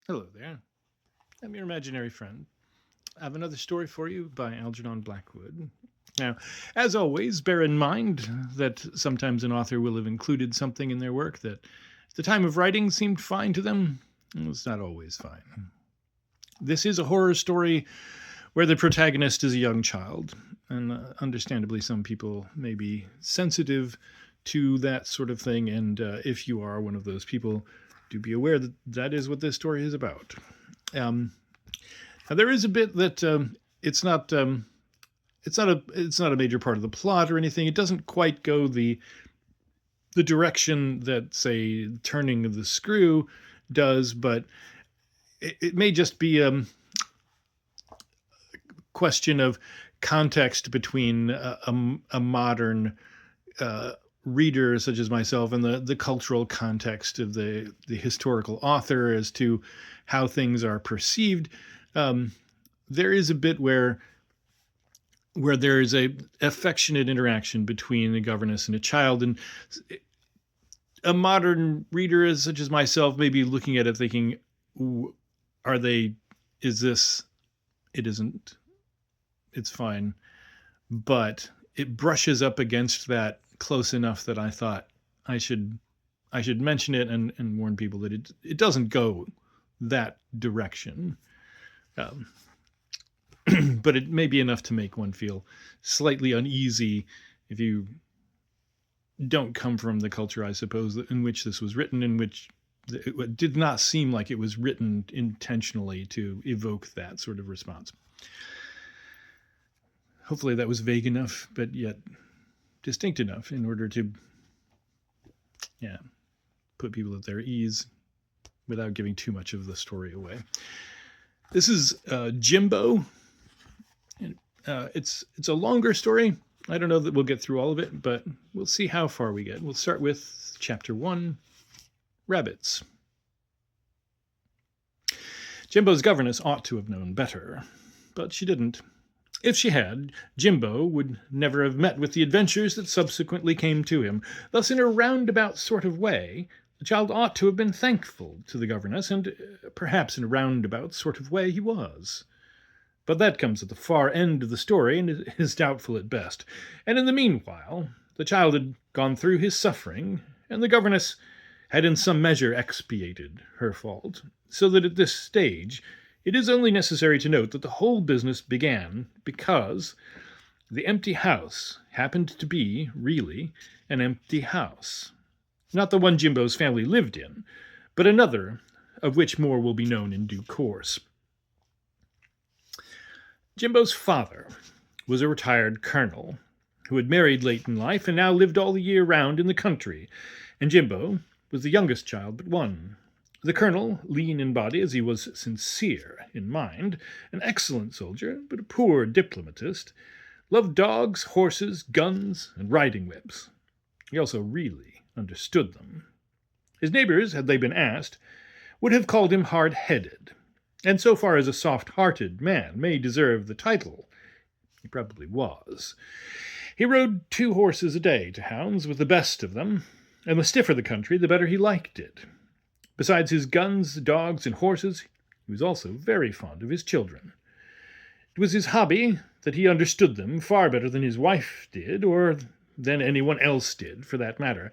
Hello there. I'm your imaginary friend. I have another story for you by Algernon Blackwood. Now, as always, bear in mind that sometimes an author will have included something in their work that at the time of writing seemed fine to them. It's not always fine. This is a horror story where the protagonist is a young child, and understandably, some people may be sensitive to that sort of thing, and if you are one of those people, do be aware that that is what this story is about. Um, Now, there is a bit that it's not it's not a major part of the plot or anything. It doesn't quite go the direction that, say, turning of the screw does, but it may just be a question of context between a modern reader such as myself and the cultural context of the historical author as to how things are perceived. Um, there is a bit where there is a affectionate interaction between a governess and a child, and a modern reader such as myself may be looking at it thinking, "Ooh, are they? Is this? It isn't. It's fine," but it brushes up against that close enough that I thought I should I should mention it and warn people that it doesn't go that direction. Um, but it may be enough to make one feel slightly uneasy if you don't come from the culture, I suppose, in which this was written, in which it did not seem like it was written intentionally to evoke that sort of response. Hopefully, that was vague enough, but yet distinct enough in order to, yeah, put people at their ease without giving too much of the story away. This is Jimbo. It's a longer story. I don't know that we'll get through all of it, but we'll see how far we get. We'll start with chapter 1, Rabbits. Jimbo's governess ought to have known better, but she didn't. If she had, Jimbo would never have met with the adventures that subsequently came to him. Thus, in a roundabout sort of way, the child ought to have been thankful to the governess, and perhaps in a roundabout sort of way he was. But that comes at the far end of the story and is doubtful at best. And in the meanwhile, the child had gone through his suffering, and the governess had in some measure expiated her fault, so that at this stage it is only necessary to note that the whole business began because the empty house happened to be, really, an empty house. Not the one Jimbo's family lived in, but another, of which more will be known in due course. Jimbo's father was a retired colonel who had married late in life and now lived all the year round in the country, and Jimbo was the youngest child but one. The colonel, lean in body as he was sincere in mind, an excellent soldier but a poor diplomatist, loved dogs, horses, guns, and riding whips. He also really understood them. His neighbors, had they been asked, would have called him hard-headed, and so far as a soft-hearted man may deserve the title, he probably was. He rode 2 horses a day to hounds with the best of them, and the stiffer the country, the better he liked it. Besides his guns, dogs, and horses, he was also very fond of his children. It was his hobby that he understood them far better than his wife did, or than anyone else did, for that matter.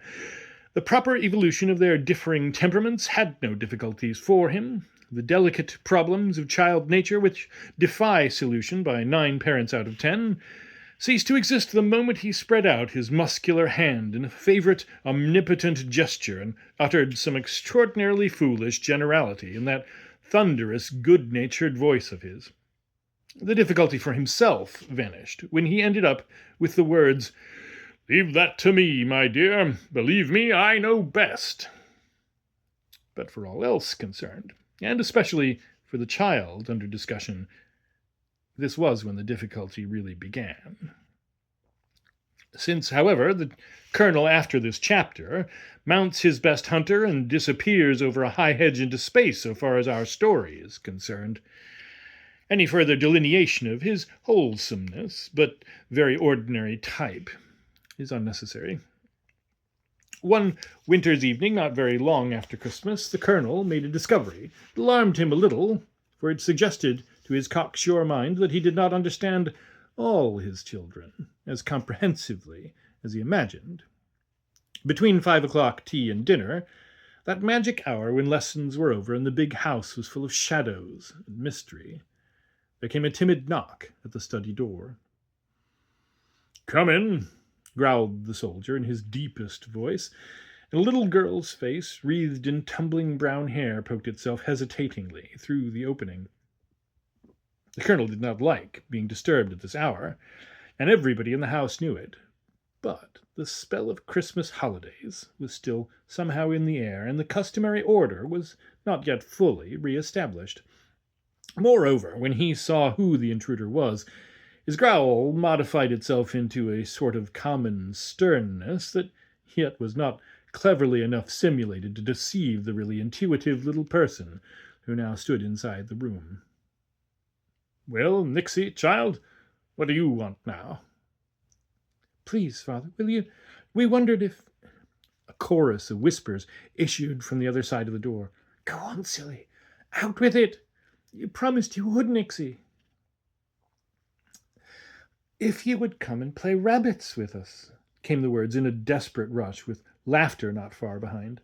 The proper evolution of their differing temperaments had no difficulties for him. The delicate problems of child nature, which defy solution by 9 parents out of 10, ceased to exist the moment he spread out his muscular hand in a favorite omnipotent gesture and uttered some extraordinarily foolish generality in that thunderous, good-natured voice of his. The difficulty for himself vanished when he ended up with the words, "Leave that to me, my dear. Believe me, I know best." But for all else concerned, and especially for the child under discussion, this was when the difficulty really began. Since, however, the colonel after this chapter mounts his best hunter and disappears over a high hedge into space so far as our story is concerned, any further delineation of his wholesomeness, but very ordinary type, is unnecessary. One winter's evening, not very long after Christmas, the colonel made a discovery. It alarmed him a little, for it suggested to his cocksure mind that he did not understand all his children as comprehensively as he imagined. Between 5 o'clock tea and dinner, that magic hour when lessons were over and the big house was full of shadows and mystery, there came a timid knock at the study door. "Come in," growled the soldier in his deepest voice, and a little girl's face, wreathed in tumbling brown hair, poked itself hesitatingly through the opening. The colonel did not like being disturbed at this hour, and everybody in the house knew it. But the spell of Christmas holidays was still somehow in the air, and the customary order was not yet fully re-established. Moreover, when he saw who the intruder was, his growl modified itself into a sort of common sternness that yet was not cleverly enough simulated to deceive the really intuitive little person who now stood inside the room. "Well, Nixie, child, what do you want now?" "Please, Father, will you? We wondered if—" A chorus of whispers issued from the other side of the door. "Go on, silly. Out with it. You promised you would, Nixie." "If you would come and play rabbits with us," came the words in a desperate rush, with laughter not far behind.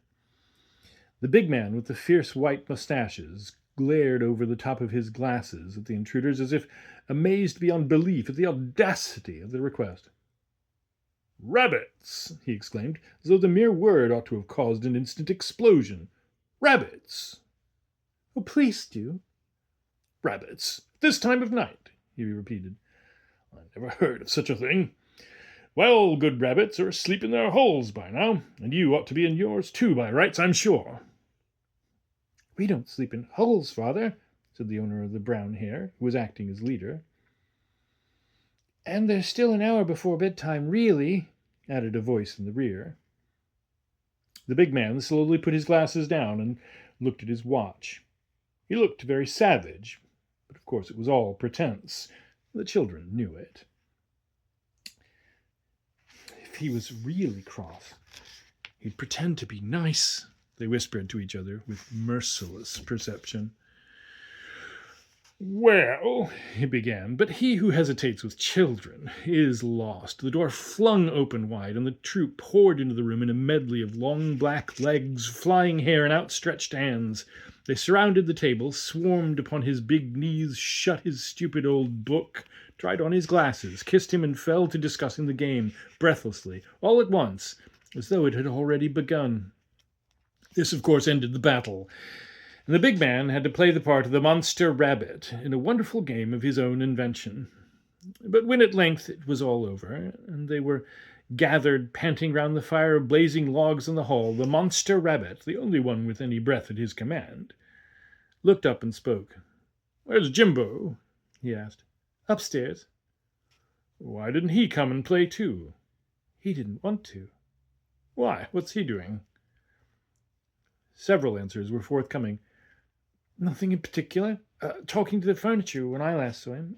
The big man with the fierce white mustaches glared over the top of his glasses at the intruders as if amazed beyond belief at the audacity of the request. "Rabbits!" he exclaimed, as though the mere word ought to have caused an instant explosion. "Rabbits!" "Oh, please do." "Rabbits! This time of night!" he repeated. "I never heard of such a thing. Well, good rabbits are asleep in their holes by now, and you ought to be in yours too by rights, I'm sure." "We don't sleep in holes, Father," said the owner of the brown hair, who was acting as leader. "And there's still an hour before bedtime, really," added a voice in the rear. The big man slowly put his glasses down and looked at his watch. He looked very savage, but of course it was all pretense. The children knew it. If he was really cross, he'd pretend to be nice, they whispered to each other with merciless perception. "Well," he began, but he who hesitates with children is lost. The door flung open wide, and the troop poured into the room in a medley of long black legs, flying hair, and outstretched hands. They surrounded the table, swarmed upon his big knees, shut his stupid old book, tried on his glasses, kissed him, and fell to discussing the game, breathlessly, all at once, as though it had already begun. This, of course, ended the battle, and the big man had to play the part of the monster rabbit in a wonderful game of his own invention. But when at length it was all over, and they were gathered panting round the fire of blazing logs in the hall, the monster rabbit, the only one with any breath at his command, looked up and spoke. "Where's Jimbo?" he asked. "Upstairs." "Why didn't he come and play too?" "He didn't want to." "Why? What's he doing?" Several answers were forthcoming. "Nothing in particular. Talking to the furniture when I last saw him.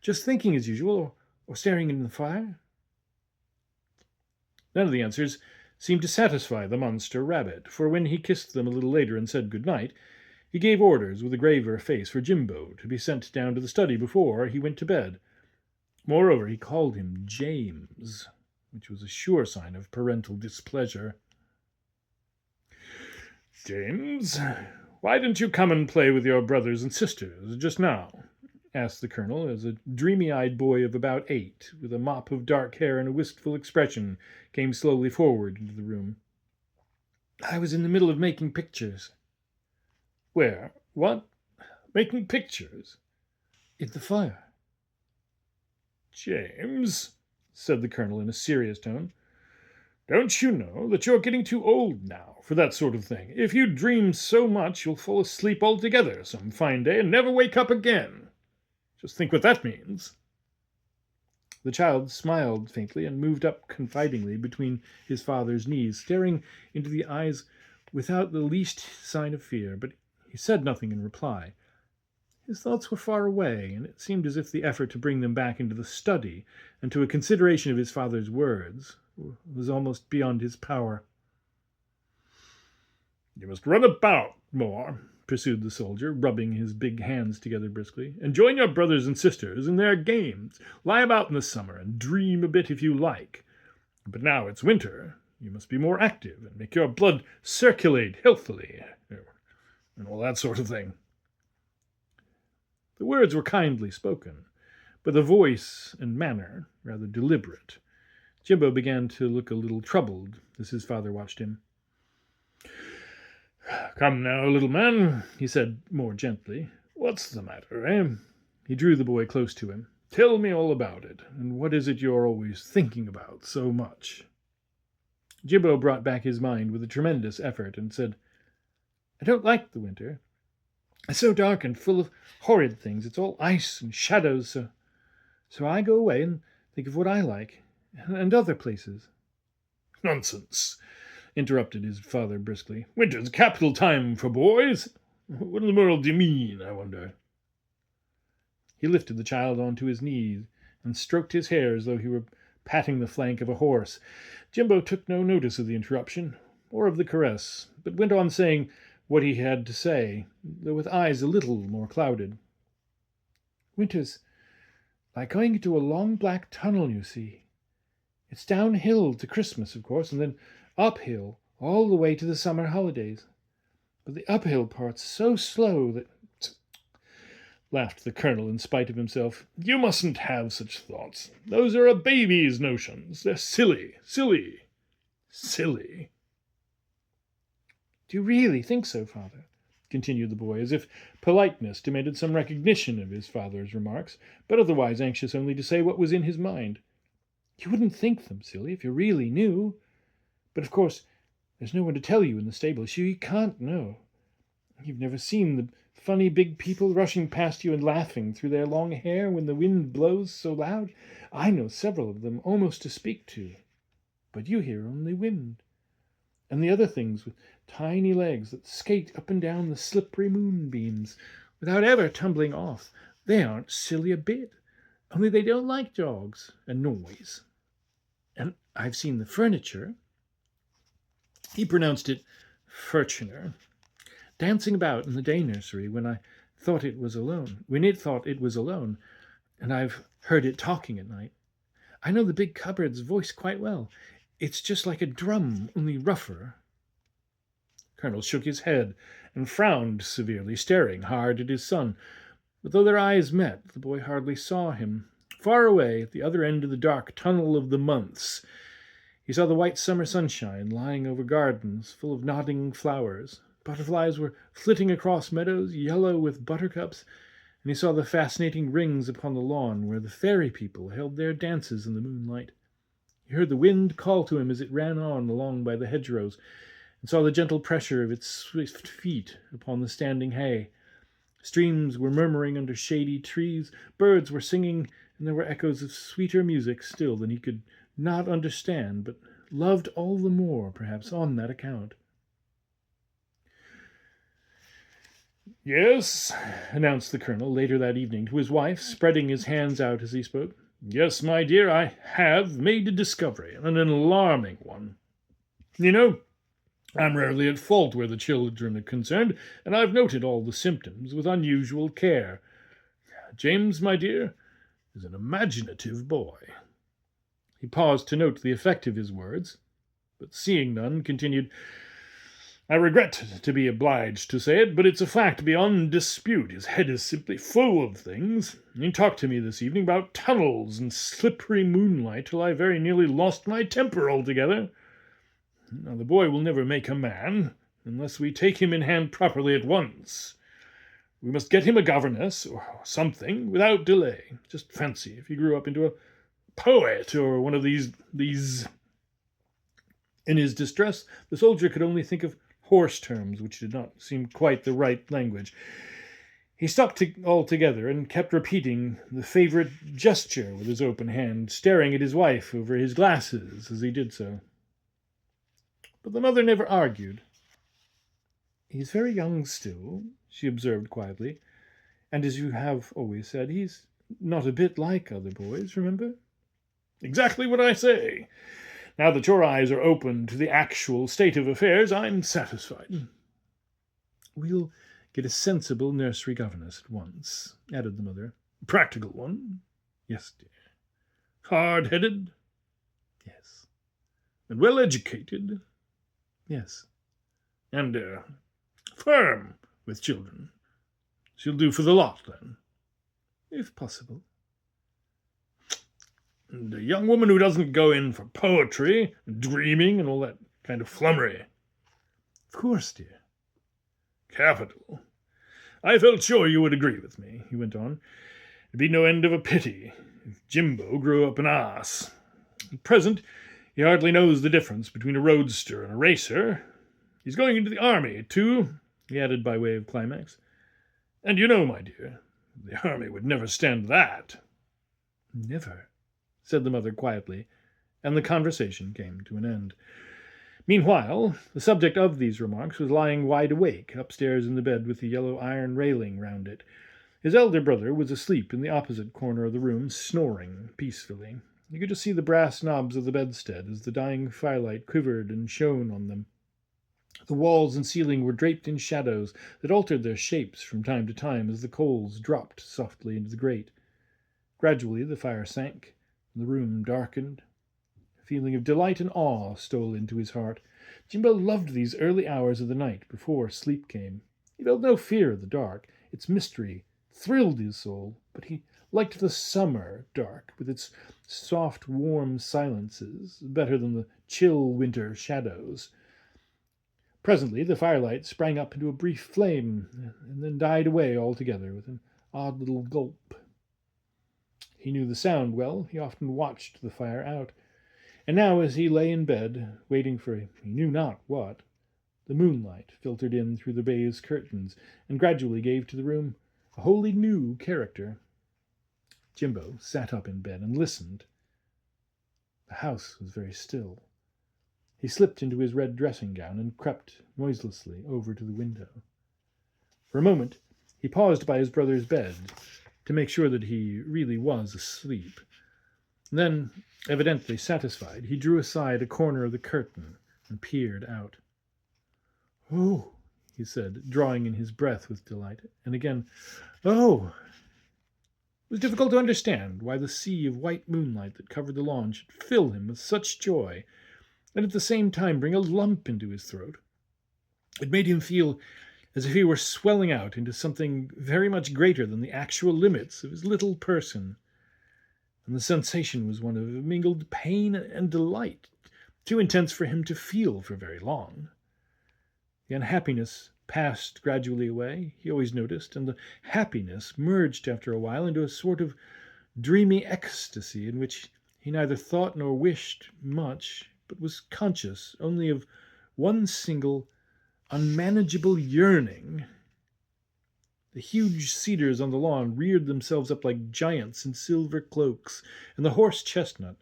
Just thinking as usual, or staring into the fire." None of the answers seemed to satisfy the monster rabbit, for when he kissed them a little later and said good night, he gave orders with a graver face for Jimbo to be sent down to the study before he went to bed. Moreover, he called him James, which was a sure sign of parental displeasure. "James, why didn't you come and play with your brothers and sisters just now?" asked the colonel, as a dreamy-eyed boy of about 8, with a mop of dark hair and a wistful expression, came slowly forward into the room. "I was in the middle of making pictures." "Where? What? Making pictures?" "In the fire." "James," said the colonel in a serious tone, "don't you know that you're getting too old now for that sort of thing? If you dream so much, you'll fall asleep altogether some fine day and never wake up again. Just think what that means." The child smiled faintly and moved up confidingly between his father's knees, staring into the eyes without the least sign of fear, but he said nothing in reply. His thoughts were far away, and it seemed as if the effort to bring them back into the study and to a consideration of his father's words was almost beyond his power. "You must run about more," pursued the soldier, rubbing his big hands together briskly, "and join your brothers and sisters in their games. Lie about in the summer and dream a bit if you like. But now it's winter. You must be more active and make your blood circulate healthily, and all that sort of thing." The words were kindly spoken, but the voice and manner rather deliberate. Jimbo began to look a little troubled as his father watched him. "Come now, little man," he said more gently. "What's the matter, eh?" He drew the boy close to him. "Tell me all about it, and what is it you're always thinking about so much?" Jimbo brought back his mind with a tremendous effort and said, "I don't like the winter. It's so dark and full of horrid things. It's all ice and shadows, so I go away and think of what I like, and other places." "Nonsense," interrupted his father briskly. "Winter's a capital time for boys. What in the world do you mean, I wonder?" He lifted the child onto his knees and stroked his hair as though he were patting the flank of a horse. Jimbo took no notice of the interruption or of the caress, but went on saying what he had to say, though with eyes a little more clouded. "Winter's like going into a long black tunnel, you see. It's downhill to Christmas, of course, and then uphill all the way to the summer holidays. But the uphill part's so slow that—" laughed the colonel in spite of himself. "You mustn't have such thoughts. Those are a baby's notions. They're silly, silly, silly." "Do you really think so, father?" continued the boy, as if politeness demanded some recognition of his father's remarks, but otherwise anxious only to say what was in his mind. "You wouldn't think them silly if you really knew. But of course there's no one to tell you in the stable, so you can't know. You've never seen the funny big people rushing past you and laughing through their long hair when the wind blows so loud. I know several of them almost to speak to, but you hear only wind. And the other things with tiny legs that skate up and down the slippery moonbeams without ever tumbling off, they aren't silly a bit, only they don't like dogs and noise. And I've seen the furniture," he pronounced it furchiner, "dancing about in the day nursery when it thought it was alone, and I've heard it talking at night. I know the big cupboard's voice quite well. It's just like a drum, only rougher." Colonel shook his head and frowned severely, staring hard at his son. But though their eyes met, the boy hardly saw him. Far away, at the other end of the dark tunnel of the months, he saw the white summer sunshine lying over gardens full of nodding flowers. Butterflies were flitting across meadows yellow with buttercups, and he saw the fascinating rings upon the lawn where the fairy people held their dances in the moonlight. He heard the wind call to him as it ran on along by the hedgerows, and saw the gentle pressure of its swift feet upon the standing hay. Streams were murmuring under shady trees, birds were singing, and there were echoes of sweeter music still than he could not understand, but loved all the more, perhaps, on that account. "Yes," announced the colonel later that evening to his wife, spreading his hands out as he spoke. "Yes, my dear, I have made a discovery, and an alarming one. You know, I'm rarely at fault where the children are concerned, and I've noted all the symptoms with unusual care. James, my dear, is an imaginative boy." He paused to note the effect of his words, but seeing none, continued, "I regret to be obliged to say it, but it's a fact beyond dispute. His head is simply full of things. He talked to me this evening about tunnels and slippery moonlight till I very nearly lost my temper altogether. Now, the boy will never make a man unless we take him in hand properly at once. We must get him a governess or something without delay. Just fancy if he grew up into a poet or one of these... In his distress, the soldier could only think of horse terms, which did not seem quite the right language. He stopped altogether and kept repeating the favorite gesture with his open hand, staring at his wife over his glasses as he did so. But the mother never argued. "He's very young still," she observed quietly, "and as you have always said, he's not a bit like other boys, remember?" "Exactly what I say. Now that your eyes are open to the actual state of affairs, I'm satisfied." "We'll get a sensible nursery governess at once," added the mother. "Practical one?" "Yes, dear." "Hard-headed?" "Yes." "And well-educated?" "Yes." "And, firm with children? She'll do for the lot, then?" "If possible." "And a young woman who doesn't go in for poetry, dreaming, and all that kind of flummery?" "Of course, dear." "Capital. I felt sure you would agree with me," he went on. "It'd be no end of a pity if Jimbo grew up an ass. At present, he hardly knows the difference between a roadster and a racer. He's going into the army, too," he added by way of climax. "And you know, my dear, the army would never stand that." "Never," said the mother quietly, and the conversation came to an end. Meanwhile, the subject of these remarks was lying wide awake upstairs in the bed with the yellow iron railing round it. His elder brother was asleep in the opposite corner of the room, snoring peacefully. You could just see the brass knobs of the bedstead as the dying firelight quivered and shone on them. The walls and ceiling were draped in shadows that altered their shapes from time to time as the coals dropped softly into the grate. Gradually the fire sank, and the room darkened. A feeling of delight and awe stole into his heart. Jimbo loved these early hours of the night before sleep came. He felt no fear of the dark. Its mystery thrilled his soul, but he liked the summer dark, with its soft, warm silences, better than the chill winter shadows. Presently the firelight sprang up into a brief flame, and then died away altogether with an odd little gulp. He knew the sound well. He often watched the fire out. And now, as he lay in bed, waiting for he knew not what, the moonlight filtered in through the baize curtains, and gradually gave to the room a wholly new character. Jimbo sat up in bed and listened. The house was very still. He slipped into his red dressing-gown and crept noiselessly over to the window. For a moment he paused by his brother's bed to make sure that he really was asleep. Then, evidently satisfied, he drew aside a corner of the curtain and peered out. "Oh," he said, drawing in his breath with delight, and again, "Oh." It was difficult to understand why the sea of white moonlight that covered the lawn should fill him with such joy, and at the same time bring a lump into his throat. It made him feel as if he were swelling out into something very much greater than the actual limits of his little person. And the sensation was one of mingled pain and delight, too intense for him to feel for very long. The unhappiness passed gradually away, he always noticed, and the happiness merged after a while into a sort of dreamy ecstasy in which he neither thought nor wished much, but was conscious only of one single, unmanageable yearning. The huge cedars on the lawn reared themselves up like giants in silver cloaks, and the horse chestnut,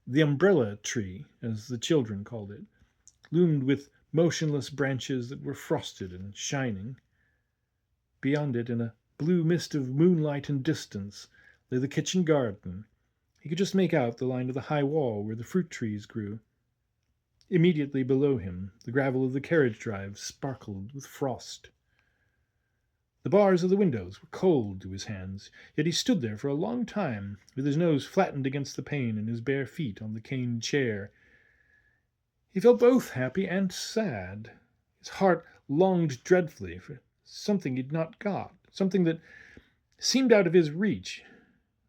the umbrella tree, as the children called it, loomed with motionless branches that were frosted and shining. Beyond it, in a blue mist of moonlight and distance, lay the kitchen garden. He could just make out the line of the high wall where the fruit trees grew. Immediately below him, the gravel of the carriage drive sparkled with frost. The bars of the windows were cold to his hands, yet he stood there for a long time, with his nose flattened against the pane and his bare feet on the cane chair. He felt both happy and sad. His heart longed dreadfully for something he'd not got, something that seemed out of his reach,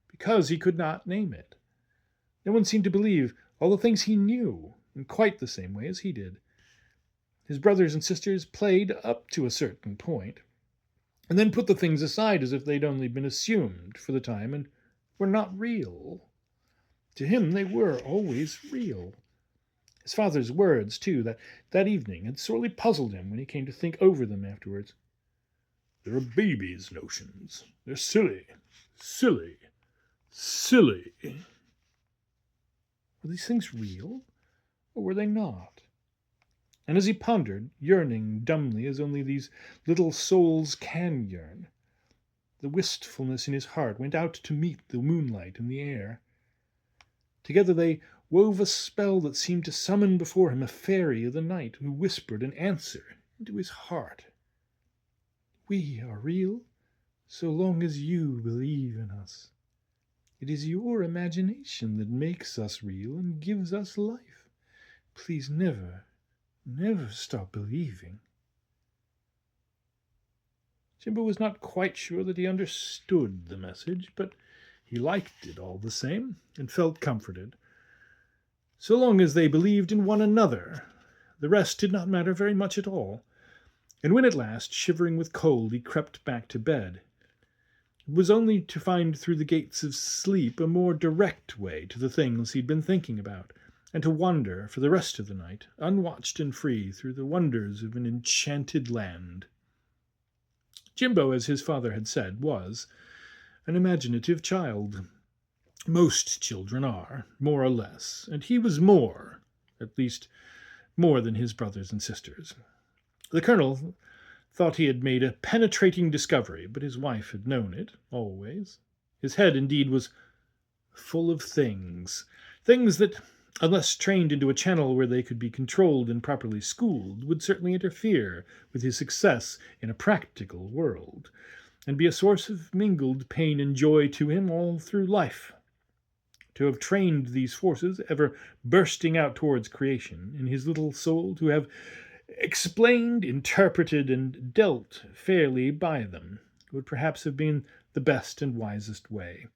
because he could not name it. No one seemed to believe all the things he knew in quite the same way as he did. His brothers and sisters played up to a certain point, and then put the things aside as if they'd only been assumed for the time and were not real. To him they were always real. His father's words, too, that evening, had sorely puzzled him when he came to think over them afterwards. "They're a baby's notions. They're silly, silly, silly." Were these things real, or were they not? And as he pondered, yearning dumbly as only these little souls can yearn, the wistfulness in his heart went out to meet the moonlight in the air. Together they wove a spell that seemed to summon before him a fairy of the night who whispered an answer into his heart. "We are real, so long as you believe in us. It is your imagination that makes us real and gives us life. Please never, never stop believing." Jimbo was not quite sure that he understood the message, but he liked it all the same and felt comforted. So long as they believed in one another, the rest did not matter very much at all. And when at last, shivering with cold, he crept back to bed, it was only to find through the gates of sleep a more direct way to the things he'd been thinking about, and to wander for the rest of the night, unwatched and free, through the wonders of an enchanted land. Jimbo, as his father had said, was an imaginative child. Most children are, more or less, and he was more, at least more than his brothers and sisters. The colonel thought he had made a penetrating discovery, but his wife had known it, always. His head, indeed, was full of things that, unless trained into a channel where they could be controlled and properly schooled, would certainly interfere with his success in a practical world, and be a source of mingled pain and joy to him all through life. To have trained these forces, ever bursting out towards creation, in his little soul, to have explained, interpreted, and dealt fairly by them, would perhaps have been the best and wisest way.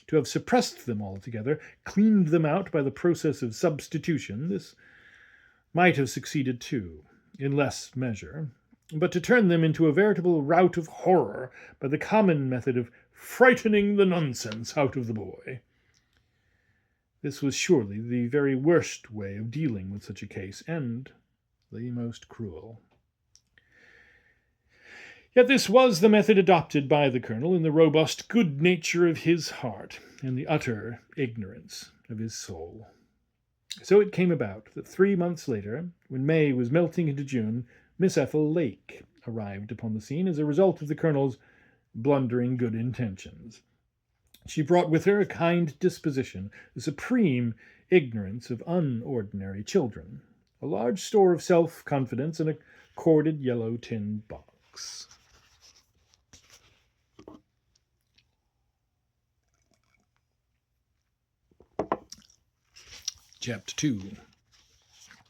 To have suppressed them altogether, cleaned them out by the process of substitution, this might have succeeded too, in less measure, but to turn them into a veritable rout of horror by the common method of frightening the nonsense out of the boy. This was surely the very worst way of dealing with such a case, and the most cruel. Yet this was the method adopted by the colonel in the robust good nature of his heart and the utter ignorance of his soul. So it came about that 3 months later, when May was melting into June, Miss Ethel Lake arrived upon the scene as a result of the colonel's blundering good intentions. She brought with her a kind disposition, a supreme ignorance of unordinary children, a large store of self-confidence, and a corded yellow tin box. Chapter 2.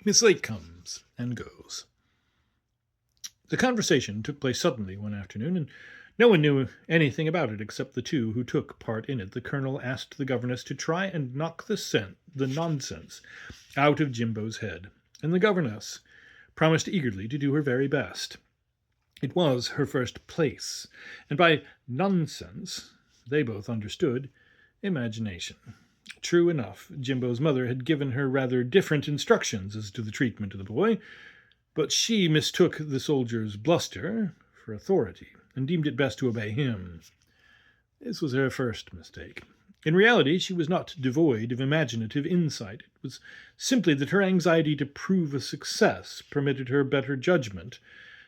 Miss Lake comes and goes. The conversation took place suddenly one afternoon, and no one knew anything about it except the two who took part in it. The colonel asked the governess to try and knock the nonsense out of Jimbo's head, and the governess promised eagerly to do her very best. It was her first place, and by nonsense they both understood imagination. True enough, Jimbo's mother had given her rather different instructions as to the treatment of the boy, but she mistook the soldier's bluster for authority, and deemed it best to obey him. This was her first mistake. In reality, she was not devoid of imaginative insight. It was simply that her anxiety to prove a success permitted her better judgment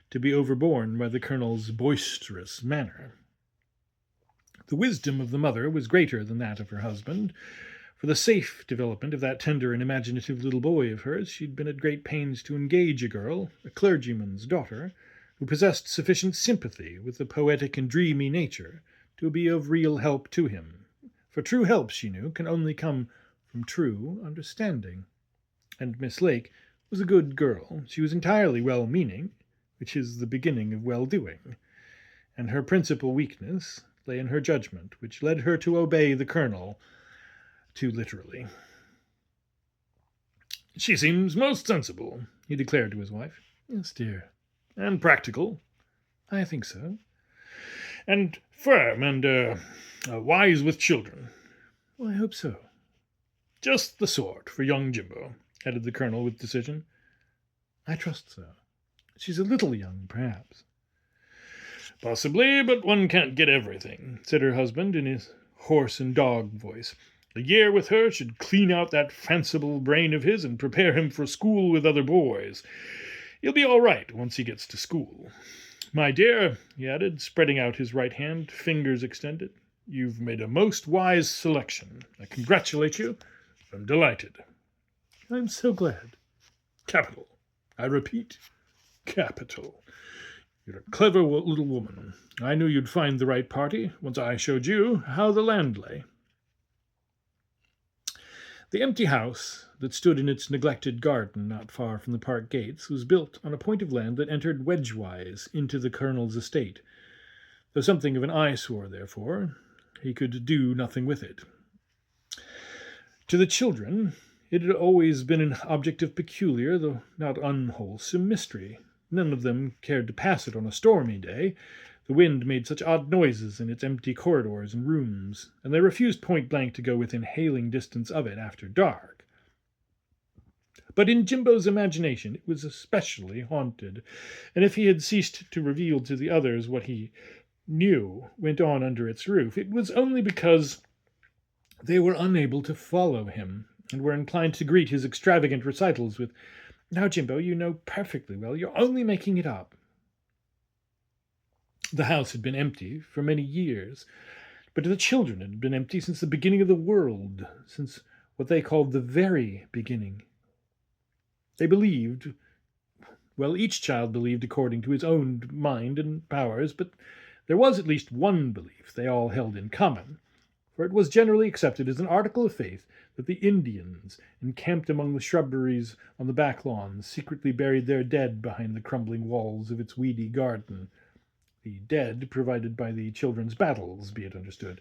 to be overborne by the colonel's boisterous manner. The wisdom of the mother was greater than that of her husband. For the safe development of that tender and imaginative little boy of hers, she'd been at great pains to engage a girl, a clergyman's daughter, who possessed sufficient sympathy with the poetic and dreamy nature to be of real help to him. For true help, she knew, can only come from true understanding. And Miss Lake was a good girl. She was entirely well-meaning, which is the beginning of well-doing, and her principal weakness lay in her judgment, which led her to obey the colonel too literally. "She seems most sensible," he declared to his wife. "Yes, dear." "And practical." "I think so." "And firm and wise with children." "Well, I hope so." "Just the sort for young Jimbo," added the colonel with decision. "I trust so. She's a little young, perhaps." "Possibly, but one can't get everything," said her husband in his hoarse and dog voice. "A year with her should clean out that fanciful brain of his and prepare him for school with other boys. He'll be all right once he gets to school. My dear," he added, spreading out his right hand, fingers extended, "you've made a most wise selection. I congratulate you. I'm delighted." I'm so glad. Capital. I repeat, capital. You're a clever little woman. I knew you'd find the right party once I showed you how the land lay. The empty house that stood in its neglected garden not far from the park gates was built on a point of land that entered wedgewise into the colonel's estate. Though something of an eyesore, therefore, he could do nothing with it. To the children, it had always been an object of peculiar, though not unwholesome, mystery. None of them cared to pass it on a stormy day. The wind made such odd noises in its empty corridors and rooms, and they refused point-blank to go within hailing distance of it after dark. But in Jimbo's imagination it was especially haunted, and if he had ceased to reveal to the others what he knew went on under its roof, it was only because they were unable to follow him, and were inclined to greet his extravagant recitals with, "Now, Jimbo, you know perfectly well you're only making it up." The house had been empty for many years, but to the children it had been empty since the beginning of the world, since what they called the very beginning. They believed, well, each child believed according to his own mind and powers, but there was at least one belief they all held in common, for it was generally accepted as an article of faith that the Indians, encamped among the shrubberies on the back lawns, secretly buried their dead behind the crumbling walls of its weedy garden. The dead provided by the children's battles, be it understood.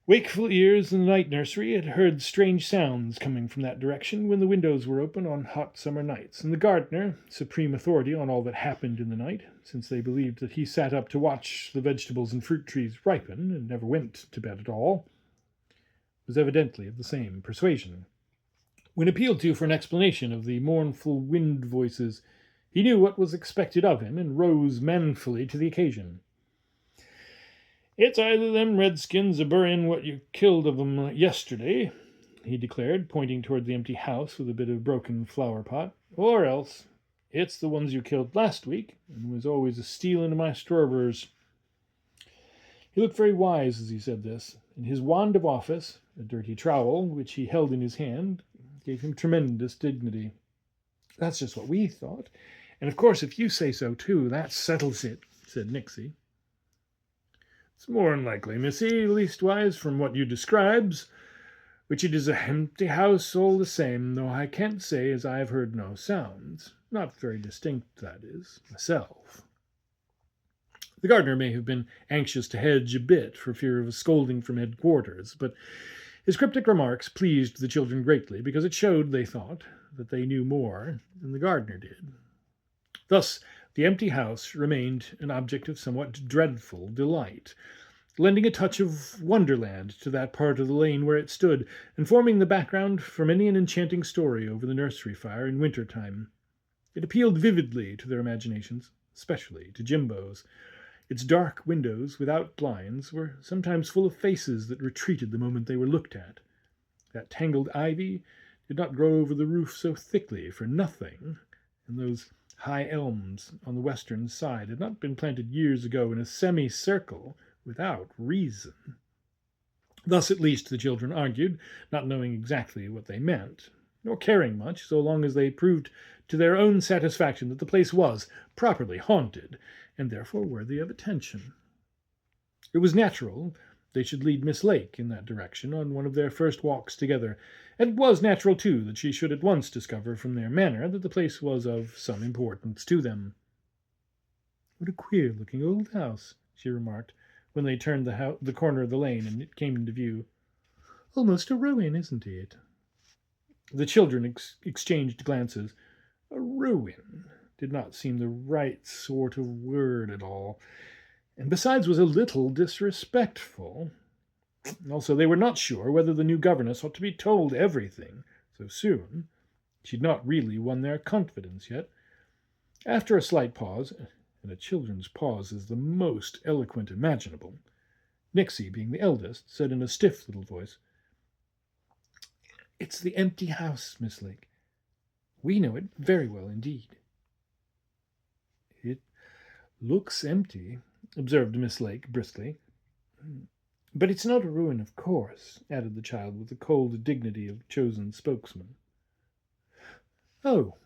Wakeful ears in the night nursery had heard strange sounds coming from that direction when the windows were open on hot summer nights, and the gardener, supreme authority on all that happened in the night, since they believed that he sat up to watch the vegetables and fruit trees ripen and never went to bed at all, was evidently of the same persuasion. When appealed to for an explanation of the mournful wind voices, he knew what was expected of him, and rose manfully to the occasion. "It's either them redskins a buryin' what you killed of 'em yesterday," he declared, pointing toward the empty house with a bit of broken flower pot, "or else it's the ones you killed last week, and was always a-stealin' of my strawberries." He looked very wise as he said this, and his wand of office, a dirty trowel which he held in his hand, gave him tremendous dignity. "That's just what we thought. And of course, if you say so too, that settles it," said Nixie. "It's more'n likely, missy, leastwise from what you describes, which it is a empty house all the same, though I can't say as I've heard no sounds. Not very distinct, that is, myself." The gardener may have been anxious to hedge a bit for fear of a scolding from headquarters, but his cryptic remarks pleased the children greatly, because it showed, they thought, that they knew more than the gardener did. Thus, the empty house remained an object of somewhat dreadful delight, lending a touch of wonderland to that part of the lane where it stood, and forming the background for many an enchanting story over the nursery fire in winter time. It appealed vividly to their imaginations, especially to Jimbo's. Its dark windows, without blinds, were sometimes full of faces that retreated the moment they were looked at. That tangled ivy did not grow over the roof so thickly for nothing, and those high elms on the western side had not been planted years ago in a semicircle without reason. Thus at least the children argued, not knowing exactly what they meant, nor caring much so long as they proved to their own satisfaction that the place was properly haunted, and therefore worthy of attention. It was natural they should lead Miss Lake in that direction on one of their first walks together, and it was natural, too, that she should at once discover from their manner that the place was of some importance to them. "What a queer-looking old house," she remarked, when they turned the corner of the lane and it came into view. "Almost a ruin, isn't it?" The children exchanged glances. A ruin did not seem the right sort of word at all, and besides was a little disrespectful. Also, they were not sure whether the new governess ought to be told everything so soon. She had not really won their confidence yet. After a slight pause, and a children's pause is the most eloquent imaginable, Nixie, being the eldest, said in a stiff little voice, "It's the empty house, Miss Lake. We know it very well indeed." "It looks empty," observed Miss Lake briskly. "But it's not a ruin, of course," added the child with the cold dignity of chosen spokesman. "Oh,"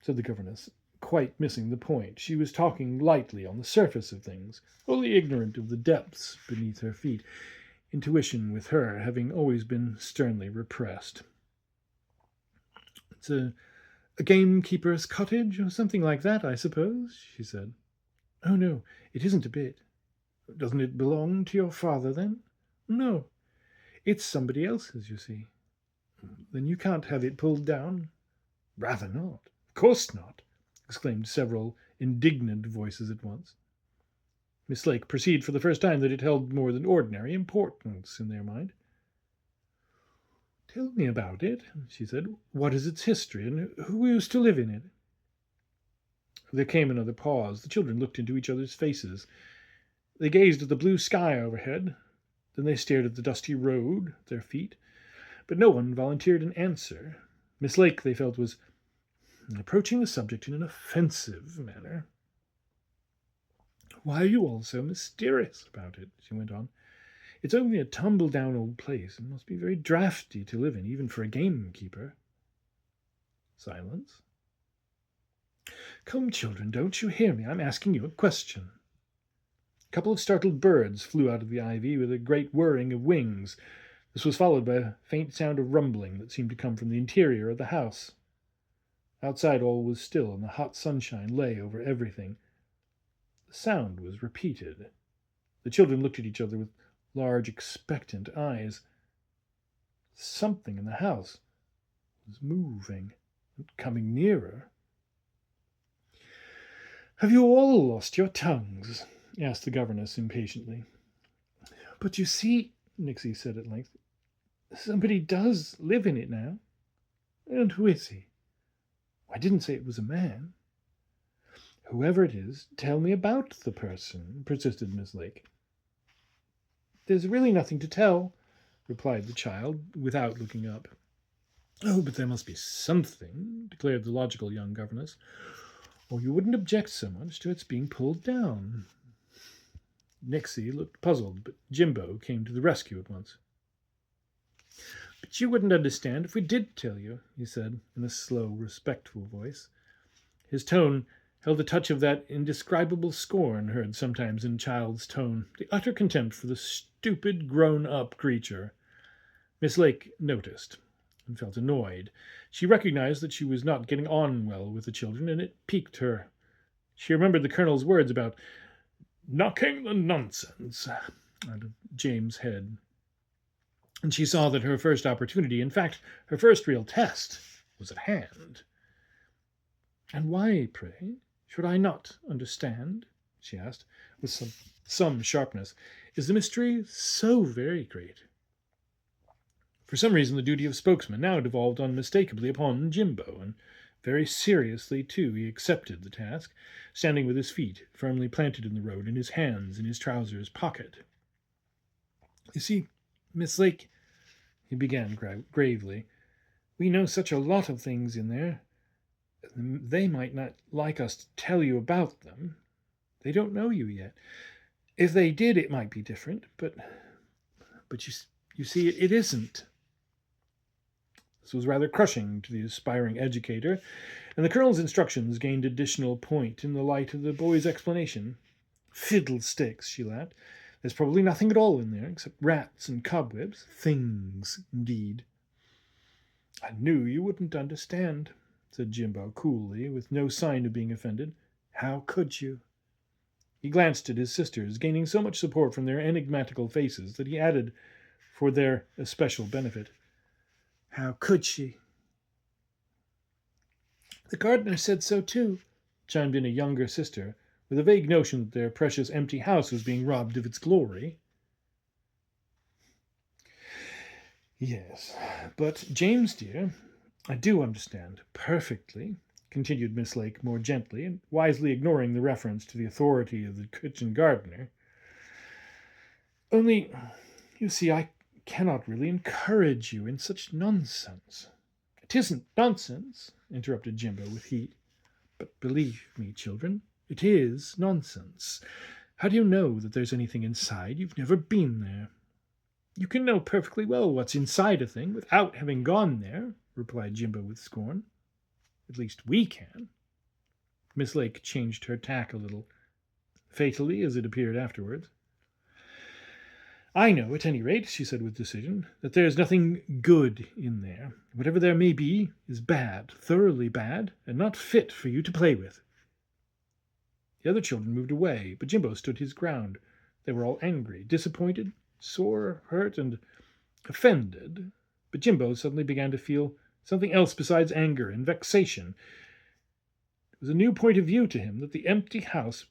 said the governess, quite missing the point. She was talking lightly on the surface of things, wholly ignorant of the depths beneath her feet, intuition with her having always been sternly repressed. "It's a gamekeeper's cottage, or something like that, I suppose," she said. "Oh, no, it isn't a bit." "Doesn't it belong to your father, then?" "No, it's somebody else's, you see." "Then you can't have it pulled down?" "Rather not. Of course not," exclaimed several indignant voices at once. Miss Lake perceived for the first time that it held more than ordinary importance in their mind. "Tell me about it," she said. "What is its history, and who used to live in it?" There came another pause. The children looked into each other's faces. They gazed at the blue sky overhead. Then they stared at the dusty road at their feet. But no one volunteered an answer. Miss Lake, they felt, was approaching the subject in an offensive manner. "Why are you all so mysterious about it?" she went on. "It's only a tumble-down old place, and must be very draughty to live in, even for a gamekeeper." Silence. "Come, children, don't you hear me? I'm asking you a question." A couple of startled birds flew out of the ivy with a great whirring of wings. This was followed by a faint sound of rumbling that seemed to come from the interior of the house. Outside all was still, and the hot sunshine lay over everything. The sound was repeated. The children looked at each other with large, expectant eyes. Something in the house was moving and coming nearer. "Have you all lost your tongues?" asked the governess impatiently. "But you see," Nixie said at length, "somebody does live in it now." "And who is he?" "I didn't say it was a man." "Whoever it is, tell me about the person," persisted Miss Lake. "There's really nothing to tell," replied the child, without looking up. "Oh, but there must be something," declared the logical young governess, "or you wouldn't object so much to its being pulled down." Nixie looked puzzled, but Jimbo came to the rescue at once. "But you wouldn't understand if we did tell you," he said, in a slow, respectful voice. His tone held a touch of that indescribable scorn heard sometimes in a child's tone, the utter contempt for the stupid, grown-up creature. Miss Lake noticed and felt annoyed. She recognized that she was not getting on well with the children, and it piqued her. She remembered the colonel's words about knocking the nonsense out of James' head. And she saw that her first opportunity, in fact, her first real test, was at hand. "And why, pray, should I not understand?" she asked, with some sharpness. "Is the mystery so very great?" For some reason, the duty of spokesman now devolved unmistakably upon Jimbo, and very seriously, too, he accepted the task, standing with his feet firmly planted in the road and his hands in his trousers pocket. "You see, Miss Lake," he began gravely, "we know such a lot of things in there. They might not like us to tell you about them. They don't know you yet. If they did, it might be different, but you see, it isn't." This was rather crushing to the aspiring educator, and the colonel's instructions gained additional point in the light of the boy's explanation. "Fiddlesticks," she laughed. "There's probably nothing at all in there except rats and cobwebs. Things, indeed." "I knew you wouldn't understand," said Jimbo coolly, with no sign of being offended. "How could you?" He glanced at his sisters, gaining so much support from their enigmatical faces that he added, for their especial benefit, "How could she?" "The gardener said so, too," chimed in a younger sister, with a vague notion that their precious empty house was being robbed of its glory. "Yes, but, James, dear, I do understand perfectly," continued Miss Lake more gently, and wisely ignoring the reference to the authority of the kitchen gardener. "Only, you see, I cannot really encourage you in such nonsense." "It isn't nonsense," interrupted Jimbo with heat. "But believe me, children, it is nonsense. How do you know that there's anything inside? You've never been there." "You can know perfectly well what's inside a thing without having gone there," replied Jimbo with scorn. At least we can." Miss Lake changed her tack a little, fatally, as it appeared afterwards. "I know, at any rate," she said with decision, "that there is nothing good in there. Whatever there may be is bad, thoroughly bad, and not fit for you to play with." The other children moved away, but Jimbo stood his ground. They were all angry, disappointed, sore, hurt, and offended. But Jimbo suddenly began to feel something else besides anger and vexation. It was a new point of view to him that the empty house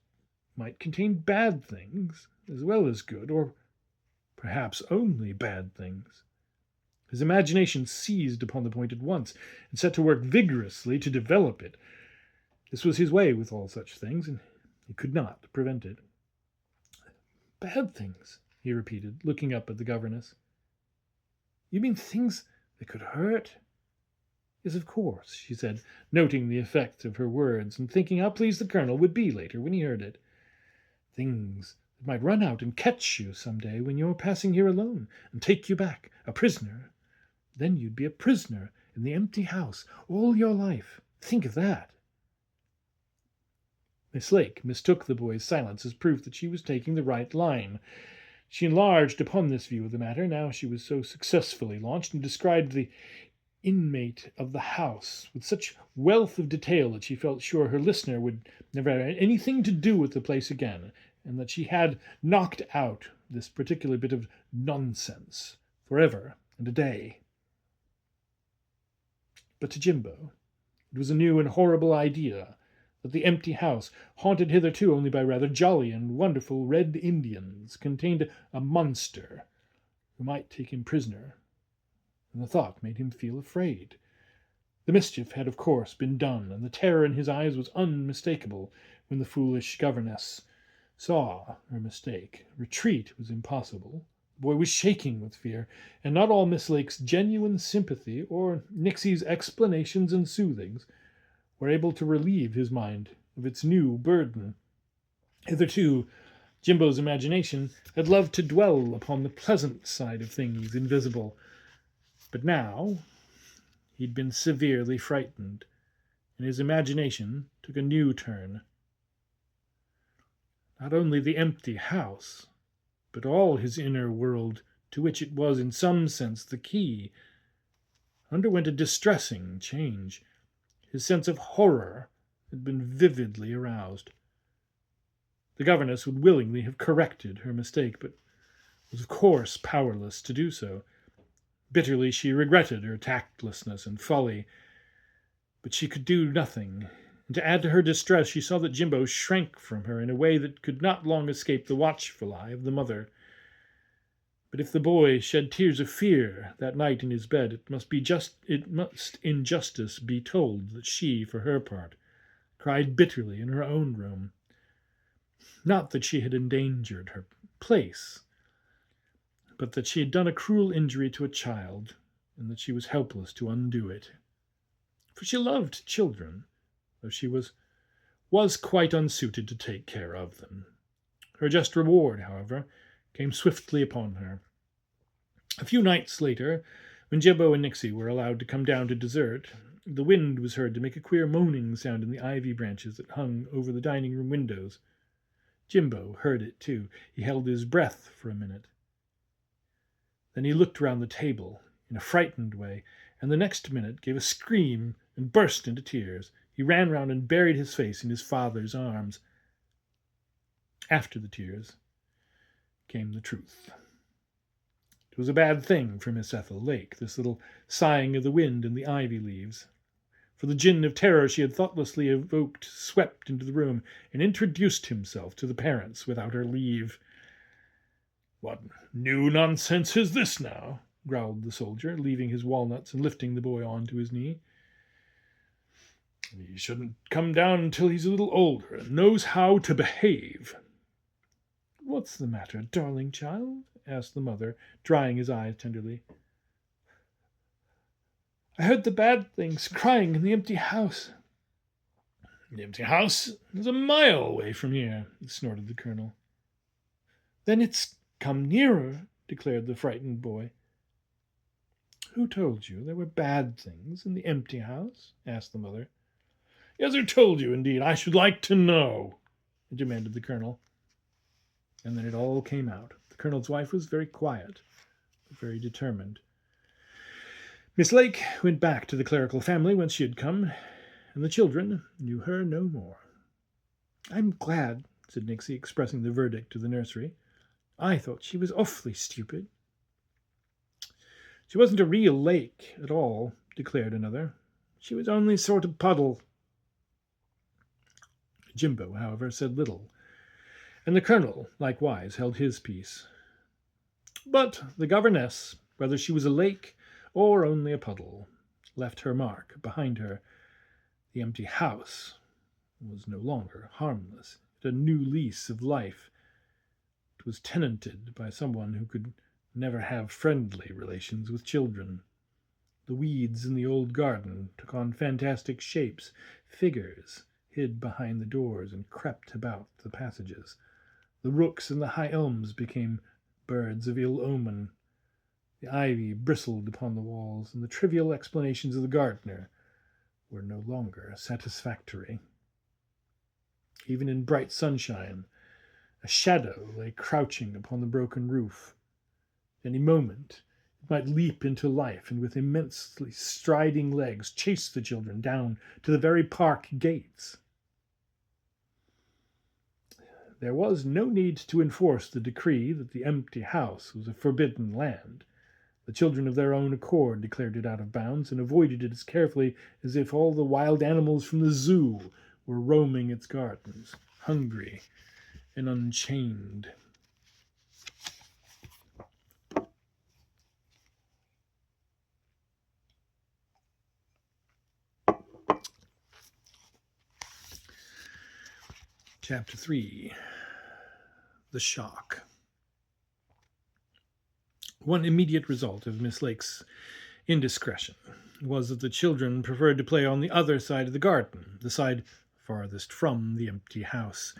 might contain bad things as well as good, or perhaps only bad things. His imagination seized upon the point at once and set to work vigorously to develop it. This was his way with all such things, and he could not prevent it. "Bad things," he repeated, looking up at the governess. "You mean things that could hurt?" "Yes, of course," she said, noting the effect of her words and thinking how pleased the colonel would be later when he heard it. "Things that might run out and catch you some day when you're passing here alone and take you back, a prisoner. Then you'd be a prisoner in the empty house all your life. Think of that." Miss Lake mistook the boy's silence as proof that she was taking the right line. She enlarged upon this view of the matter, now she was so successfully launched, and described the inmate of the house with such wealth of detail that she felt sure her listener would never have anything to do with the place again, and that she had knocked out this particular bit of nonsense forever and a day. But to Jimbo it was a new and horrible idea that the empty house, haunted hitherto only by rather jolly and wonderful red Indians, contained a monster who might take him prisoner, and the thought made him feel afraid. The mischief had of course been done, and the terror in his eyes was unmistakable when the foolish governess saw her mistake. Retreat was impossible. The boy was shaking with fear, and not all Miss Lake's genuine sympathy or Nixie's explanations and soothings were able to relieve his mind of its new burden. Hitherto, Jimbo's imagination had loved to dwell upon the pleasant side of things invisible, but now he'd been severely frightened, and his imagination took a new turn. Not only the empty house, but all his inner world, to which it was in some sense the key, underwent a distressing change. His sense of horror had been vividly aroused. The governess would willingly have corrected her mistake, but was of course powerless to do so. Bitterly she regretted her tactlessness and folly, but she could do nothing, and to add to her distress she saw that Jimbo shrank from her in a way that could not long escape the watchful eye of the mother. But if the boy shed tears of fear that night in his bed, it must in justice be told that she, for her part, cried bitterly in her own room. Not that she had endangered her place, but that she had done a cruel injury to a child, and that she was helpless to undo it. For she loved children, though she was quite unsuited to take care of them. Her just reward, however, came swiftly upon her. A few nights later, when Jimbo and Nixie were allowed to come down to dessert, the wind was heard to make a queer moaning sound in the ivy branches that hung over the dining-room windows. Jimbo heard it, too. He held his breath for a minute. Then he looked round the table in a frightened way, and the next minute gave a scream and burst into tears. He ran round and buried his face in his father's arms. After the tears came the truth. It was a bad thing for Miss Ethel Lake, this little sighing of the wind in the ivy leaves. For the gin of terror she had thoughtlessly evoked swept into the room and introduced himself to the parents without her leave. "What new nonsense is this now?" growled the soldier, leaving his walnuts and lifting the boy on to his knee. "He shouldn't come down until he's a little older and knows how to behave." "What's the matter, darling child?" asked the mother, drying his eyes tenderly. "I heard the bad things crying in the empty house." "The empty house is a mile away from here," snorted the colonel. "Then it's come nearer," declared the frightened boy. "Who told you there were bad things in the empty house?" asked the mother. Yes, I told you, indeed. I should like to know, demanded the colonel. And then it all came out. The colonel's wife was very quiet, but very determined. Miss Lake went back to the clerical family whence she had come, and the children knew her no more. I'm glad, said Nixie, expressing the verdict to the nursery. I thought she was awfully stupid. She wasn't a real lake at all, declared another. She was only a sort of puddle. Jimbo, however, said little, and the colonel likewise held his peace. But the governess, whether she was a lake or only a puddle, left her mark behind her. The empty house was no longer harmless. It had a new lease of life. It was tenanted by someone who could never have friendly relations with children. The weeds in the old garden took on fantastic shapes. Figures hid behind the doors and crept about the passages. The rooks in the high elms became birds of ill omen. The ivy bristled upon the walls, and the trivial explanations of the gardener were no longer satisfactory. Even in bright sunshine, a shadow lay crouching upon the broken roof. At any moment, it might leap into life and with immensely striding legs chase the children down to the very park gates. There was no need to enforce the decree that the empty house was a forbidden land. The children of their own accord declared it out of bounds and avoided it as carefully as if all the wild animals from the zoo were roaming its gardens, hungry and unchained. Chapter 3. The Shock. One immediate result of Miss Lake's indiscretion was that the children preferred to play on the other side of the garden, the side farthest from the empty house.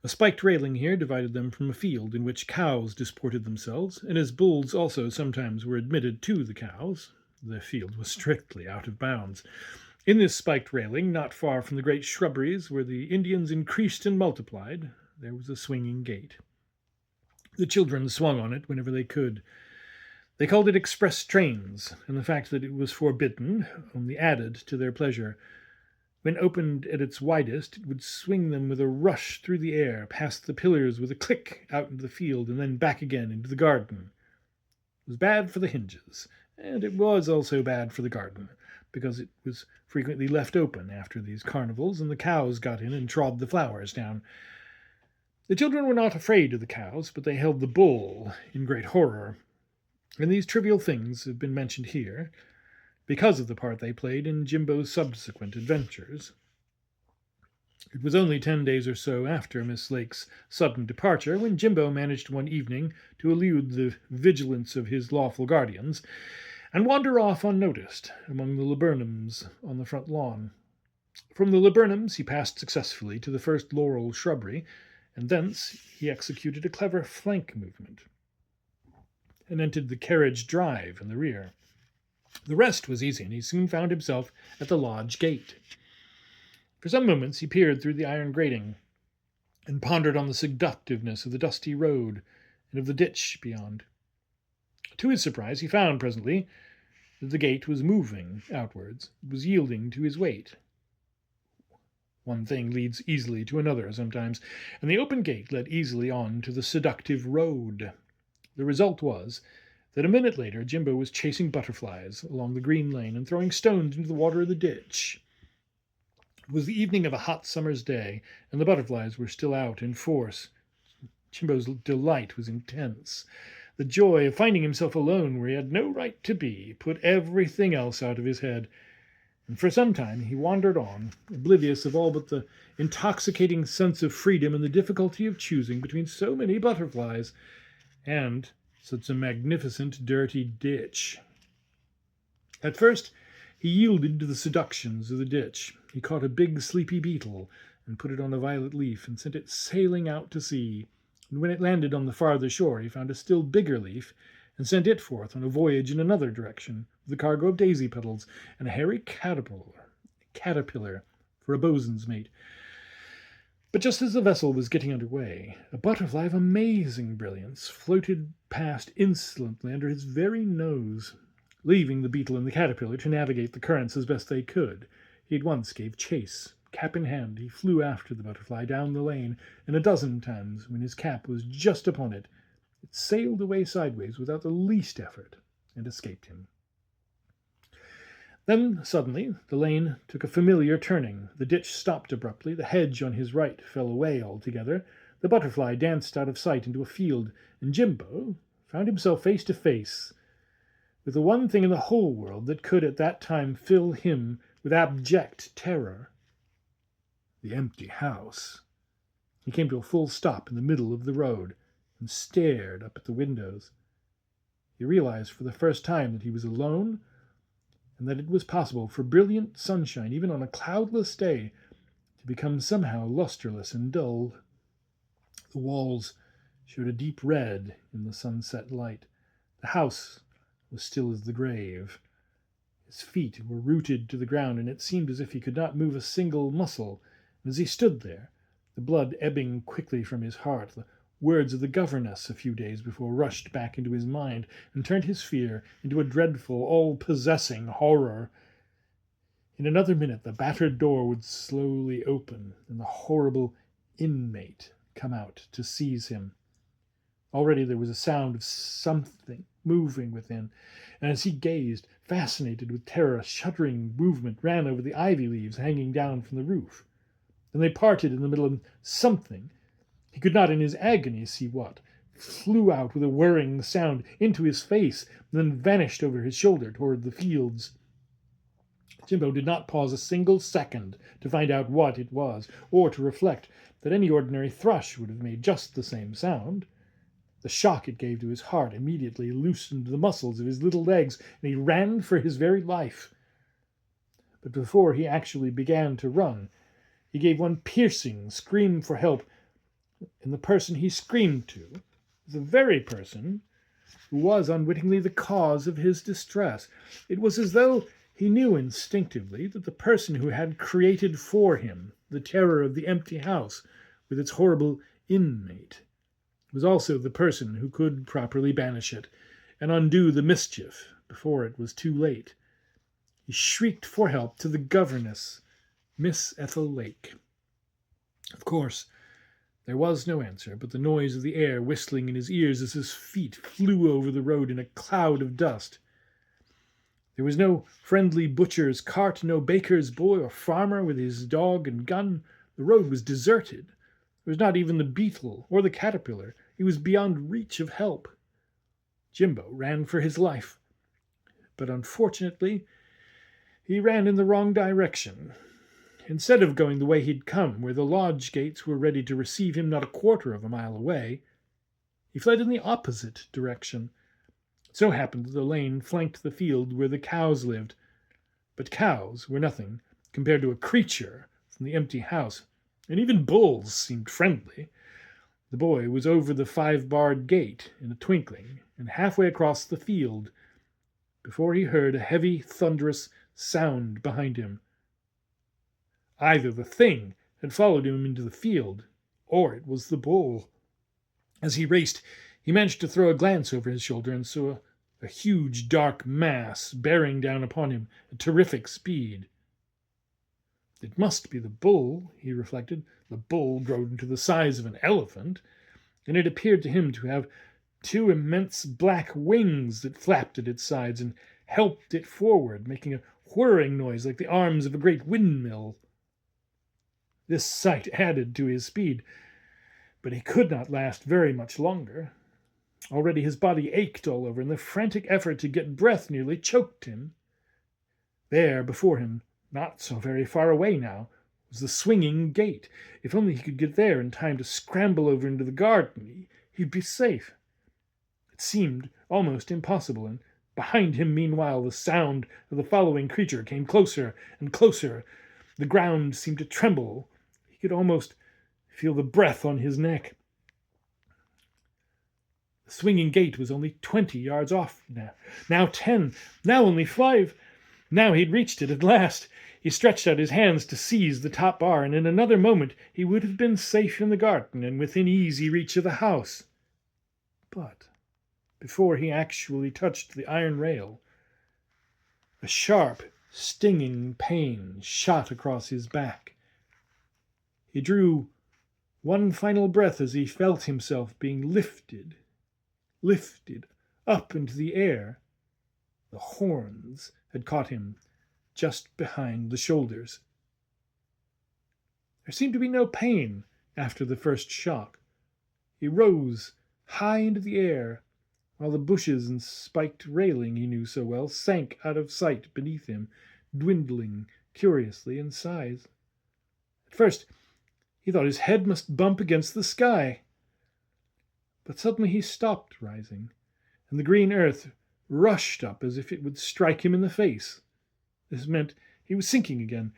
A spiked railing here divided them from a field in which cows disported themselves, and as bulls also sometimes were admitted to the cows, the field was strictly out of bounds. In this spiked railing, not far from the great shrubberies where the Indians increased and multiplied, there was a swinging gate. The children swung on it whenever they could. They called it express trains, and the fact that it was forbidden only added to their pleasure. When opened at its widest, it would swing them with a rush through the air, past the pillars with a click out into the field, and then back again into the garden. It was bad for the hinges, and it was also bad for the garden, because it was frequently left open after these carnivals, and the cows got in and trod the flowers down. The children were not afraid of the cows, but they held the bull in great horror, and these trivial things have been mentioned here because of the part they played in Jimbo's subsequent adventures. It was only 10 days or so after Miss Lake's sudden departure when Jimbo managed one evening to elude the vigilance of his lawful guardians and wander off unnoticed among the laburnums on the front lawn. From the laburnums he passed successfully to the first laurel shrubbery, and thence he executed a clever flank movement and entered the carriage drive in the rear. The rest was easy, and he soon found himself at the lodge gate. For some moments he peered through the iron grating and pondered on the seductiveness of the dusty road and of the ditch beyond. To his surprise, he found presently that the gate was moving outwards. It was yielding to his weight. One thing leads easily to another sometimes, and the open gate led easily on to the seductive road. The result was that a minute later Jimbo was chasing butterflies along the green lane and throwing stones into the water of the ditch. It was the evening of a hot summer's day, and the butterflies were still out in force. Jimbo's delight was intense. The joy of finding himself alone where he had no right to be put everything else out of his head, and for some time he wandered on, oblivious of all but the intoxicating sense of freedom and the difficulty of choosing between so many butterflies and such a magnificent dirty ditch. At first he yielded to the seductions of the ditch. He caught a big sleepy beetle and put it on a violet leaf and sent it sailing out to sea. And when it landed on the farther shore, he found a still bigger leaf and sent it forth on a voyage in another direction with a cargo of daisy petals and a hairy caterpillar for a bosun's mate. But just as the vessel was getting under way, a butterfly of amazing brilliance floated past insolently under his very nose. Leaving the beetle and the caterpillar to navigate the currents as best they could, he at once gave chase. Cap in hand, he flew after the butterfly down the lane, and a dozen times, when his cap was just upon it, it sailed away sideways without the least effort, and escaped him. Then, suddenly, the lane took a familiar turning. The ditch stopped abruptly, the hedge on his right fell away altogether, the butterfly danced out of sight into a field, and Jimbo found himself face to face with the one thing in the whole world that could at that time fill him with abject terror. The empty house. He came to a full stop in the middle of the road and stared up at the windows. He realized for the first time that he was alone, and that it was possible for brilliant sunshine, even on a cloudless day, to become somehow lustreless and dull. The walls showed a deep red in the sunset light. The house was still as the grave. His feet were rooted to the ground, and it seemed as if he could not move a single muscle. And as he stood there, the blood ebbing quickly from his heart, the words of the governess a few days before rushed back into his mind and turned his fear into a dreadful, all-possessing horror. In another minute the battered door would slowly open, and the horrible inmate come out to seize him. Already there was a sound of something moving within, and as he gazed, fascinated with terror, a shuddering movement ran over the ivy leaves hanging down from the roof. Then they parted in the middle, and something, he could not in his agony see what, flew out with a whirring sound into his face, and then vanished over his shoulder toward the fields. Jimbo did not pause a single second to find out what it was, or to reflect that any ordinary thrush would have made just the same sound. The shock it gave to his heart immediately loosened the muscles of his little legs, and he ran for his very life. But before he actually began to run, he gave one piercing scream for help, and the person he screamed to was the very person who was unwittingly the cause of his distress. It was as though he knew instinctively that the person who had created for him the terror of the empty house with its horrible inmate was also the person who could properly banish it and undo the mischief before it was too late. He shrieked for help to the governess, Miss Ethel Lake. Of course, there was no answer but the noise of the air whistling in his ears as his feet flew over the road in a cloud of dust. There was no friendly butcher's cart, no baker's boy or farmer with his dog and gun. The road was deserted. There was not even the beetle or the caterpillar. He was beyond reach of help. Jimbo ran for his life, but unfortunately he ran in the wrong direction. Instead of going the way he'd come, where the lodge gates were ready to receive him not a quarter of a mile away, he fled in the opposite direction. It so happened that the lane flanked the field where the cows lived, but cows were nothing compared to a creature from the empty house, and even bulls seemed friendly. The boy was over the 5-barred gate in a twinkling, and halfway across the field, before he heard a heavy, thunderous sound behind him. Either the thing had followed him into the field, or it was the bull. As he raced, he managed to throw a glance over his shoulder and saw a huge, dark mass bearing down upon him at terrific speed. It must be the bull, he reflected. The bull grown to the size of an elephant, and it appeared to him to have 2 immense black wings that flapped at its sides and helped it forward, making a whirring noise like the arms of a great windmill. This sight added to his speed, but he could not last very much longer. Already his body ached all over, and the frantic effort to get breath nearly choked him. There, before him, not so very far away now, was the swinging gate. If only he could get there in time to scramble over into the garden, he'd be safe. It seemed almost impossible, and behind him, meanwhile, the sound of the following creature came closer and closer. The ground seemed to tremble. He could almost feel the breath on his neck. The swinging gate was only 20 yards off now 10, now only 5. Now he'd reached it at last. He stretched out his hands to seize the top bar, and in another moment he would have been safe in the garden and within easy reach of the house. But before he actually touched the iron rail, a sharp, stinging pain shot across his back. He drew one final breath as he felt himself being lifted up into the air. The horns had caught him just behind the shoulders. There seemed to be no pain after the first shock. He rose high into the air, while the bushes and spiked railing he knew so well sank out of sight beneath him, dwindling curiously in size. At first, he thought his head must bump against the sky. But suddenly he stopped rising, and the green earth rushed up as if it would strike him in the face. This meant he was sinking again.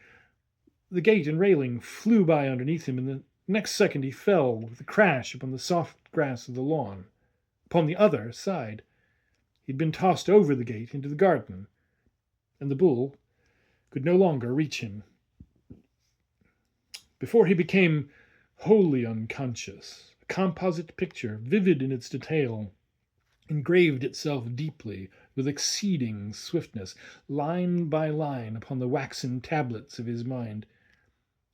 The gate and railing flew by underneath him, and the next second he fell with a crash upon the soft grass of the lawn. Upon the other side, he had been tossed over the gate into the garden, and the bull could no longer reach him. Before he became wholly unconscious, a composite picture, vivid in its detail, engraved itself deeply, with exceeding swiftness, line by line upon the waxen tablets of his mind.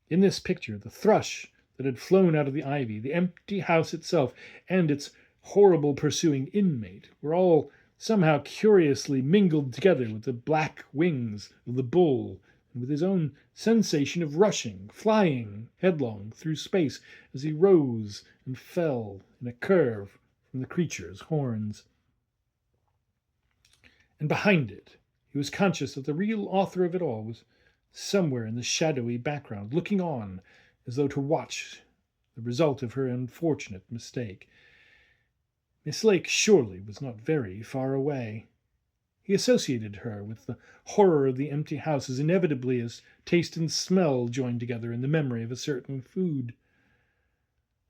In this picture, the thrush that had flown out of the ivy, the empty house itself, and its horrible pursuing inmate were all somehow curiously mingled together with the black wings of the bull, and with his own sensation of rushing, flying headlong through space as he rose and fell in a curve from the creature's horns. And behind it, he was conscious that the real author of it all was somewhere in the shadowy background, looking on as though to watch the result of her unfortunate mistake. Miss Lake surely was not very far away. He associated her with the horror of the empty house as inevitably as taste and smell joined together in the memory of a certain food.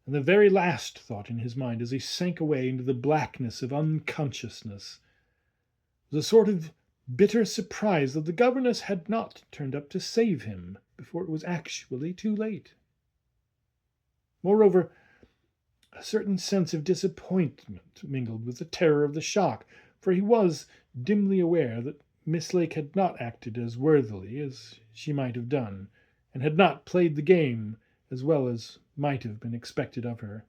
And the very last thought in his mind as he sank away into the blackness of unconsciousness was a sort of bitter surprise that the governess had not turned up to save him before it was actually too late. Moreover, a certain sense of disappointment mingled with the terror of the shock, for he was dimly aware that Miss Lake had not acted as worthily as she might have done, and had not played the game as well as might have been expected of her.